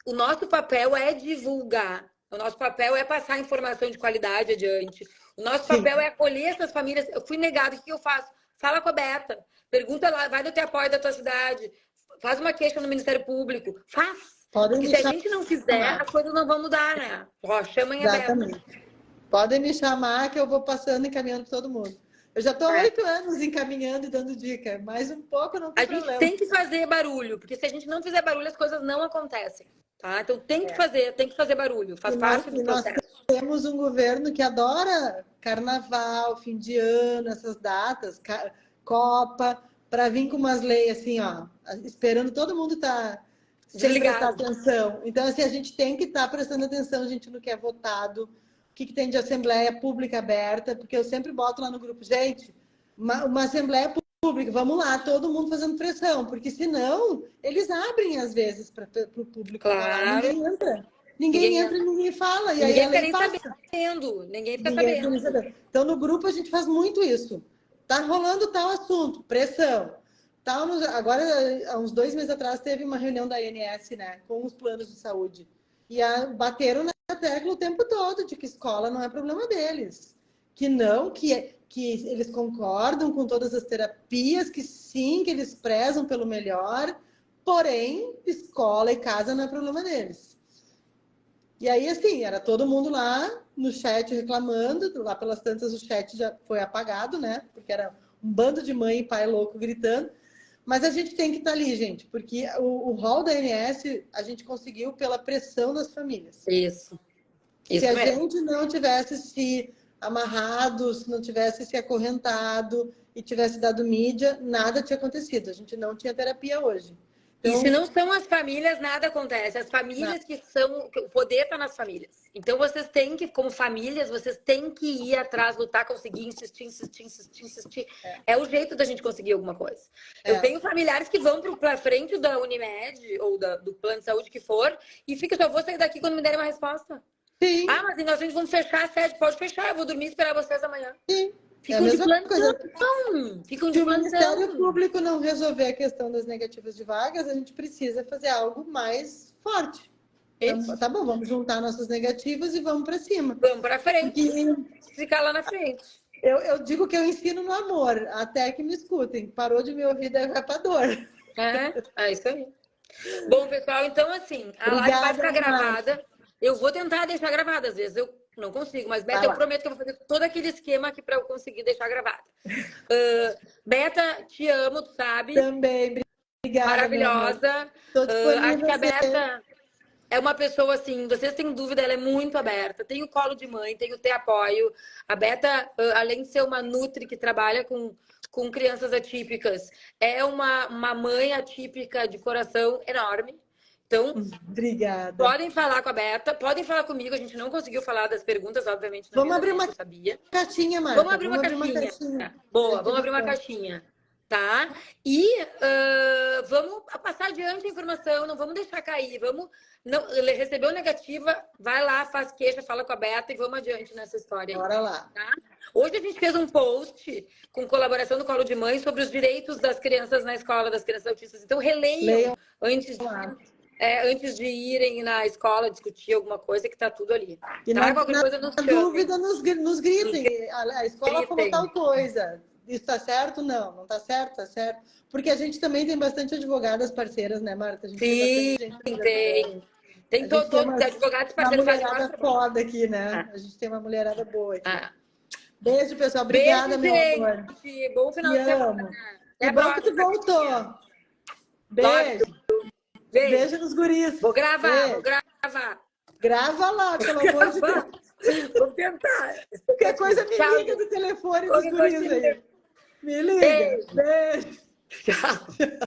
o nosso papel é divulgar, O nosso papel é passar informação de qualidade adiante. O nosso Sim. papel é acolher essas famílias. Eu fui negado, o que eu faço? Fala com a Beta. Pergunta lá, vai no Te Apoio da tua cidade. Faz uma queixa no Ministério Público. Faz. Podem Porque me se a gente não fizer, chamar. as coisas não vão mudar, né? Ó, chamem a Beta. Exatamente. Podem me chamar que eu vou passando e encaminhando para todo mundo. Eu já estou há 8 anos encaminhando e dando dica. Mais um pouco não tem A gente problema. tem que fazer barulho, porque se a gente não fizer barulho, as coisas não acontecem. Tá? Então tem que fazer barulho. Faz parte do processo. Nós temos um governo que adora carnaval, fim de ano, essas datas, Copa, para vir com umas leis assim, ó, esperando todo mundo estar sem prestar atenção. Então, assim, a gente tem que estar prestando atenção, gente, no que é votado, o que tem de assembleia pública aberta, porque eu sempre boto lá no grupo, gente, uma assembleia pública, vamos lá, todo mundo fazendo pressão, porque senão eles abrem às vezes para o público. Claro. Ninguém entra. Ninguém entra e ninguém fala. E aí a lei passa. Ninguém fica sabendo. Então, no grupo, a gente faz muito isso. Tá rolando tal assunto, pressão. Agora, há uns 2 meses atrás, teve uma reunião da ANS, né, com os planos de saúde. E bateram na tecla o tempo todo de que escola não é problema deles. Que não, que eles concordam com todas as terapias, que sim, que eles prezam pelo melhor, porém, escola e casa não é problema deles. E aí, assim, era todo mundo lá no chat reclamando, lá pelas tantas o chat já foi apagado, né? Porque era um bando de mãe e pai louco gritando. Mas a gente tem que estar ali, gente, porque o rol da ANS a gente conseguiu pela pressão das famílias. Isso Se a gente não tivesse se amarrado, se não tivesse se acorrentado e tivesse dado mídia, nada tinha acontecido. A gente não tinha terapia hoje. Então, e se não são as famílias, nada acontece. As famílias que são... O poder está nas famílias. Então, vocês têm que, como famílias, vocês têm que ir atrás, lutar, conseguir, insistir. É o jeito da gente conseguir alguma coisa. Eu tenho familiares que vão para frente da Unimed ou do plano de saúde que for e fica, só vou sair daqui quando me derem uma resposta. Sim. Ah, mas nós vamos fechar a sede. Pode fechar, eu vou dormir e esperar vocês amanhã. Sim. Ficam de plantão. Ficam de plantão. Se o Ministério Público não resolver a questão das negativas de vagas, a gente precisa fazer algo mais forte. Então, tá bom, vamos juntar nossas negativas e vamos para cima. Vamos para frente. Ficar lá na frente. Eu digo que eu ensino no amor, até que me escutem. Parou de me ouvir, daí vai para dor. É isso aí. Bom, pessoal, então assim, a live vai ficar gravada. Eu vou tentar deixar gravada, às vezes eu não consigo, mas Beta, eu prometo que eu vou fazer todo aquele esquema aqui para eu conseguir deixar gravada. Beta, te amo, tu sabe. Também, obrigada. Maravilhosa. Acho que a Beta é uma pessoa assim, vocês têm dúvida, ela é muito aberta. Tem o colo de mãe, tem o Te Apoio. A Beta, além de ser uma nutri que trabalha com crianças atípicas, é uma mãe atípica de coração enorme. Então, obrigada. Podem falar com a Beta, podem falar comigo. A gente não conseguiu falar das perguntas, obviamente. Vamos abrir uma caixinha, Marta. Vamos abrir uma caixinha. Boa, vamos abrir uma caixinha. Tá? E vamos passar adiante a informação, não vamos deixar cair. Recebeu negativa, vai lá, faz queixa, fala com a Beta e vamos adiante nessa história aí. Bora lá. Tá? Hoje a gente fez um post com colaboração do Colo de Mãe sobre os direitos das crianças na escola, das crianças autistas. Então, releiam antes de irem na escola discutir alguma coisa, que tá tudo ali. E tá? Qualquer coisa nos chame. Dúvida, nos gritem. A escola falou tal coisa. Isso tá certo? Não. Não tá certo? Tá certo. Porque a gente também tem bastante advogadas parceiras, né, Marta? A gente tem. Tem todos os advogados parceiros. Uma mulherada foda aqui, né? A gente tem uma mulherada boa aqui. Beijo, pessoal. Obrigada, meu amor. Bom final de semana. É bom que tu voltou. Beijo. Beijo nos guris. Vou gravar. Grava lá, pelo amor de Deus. Vou tentar. Qualquer coisa me liga do telefone dos guris aí. Me liga. Beijo. Tchau.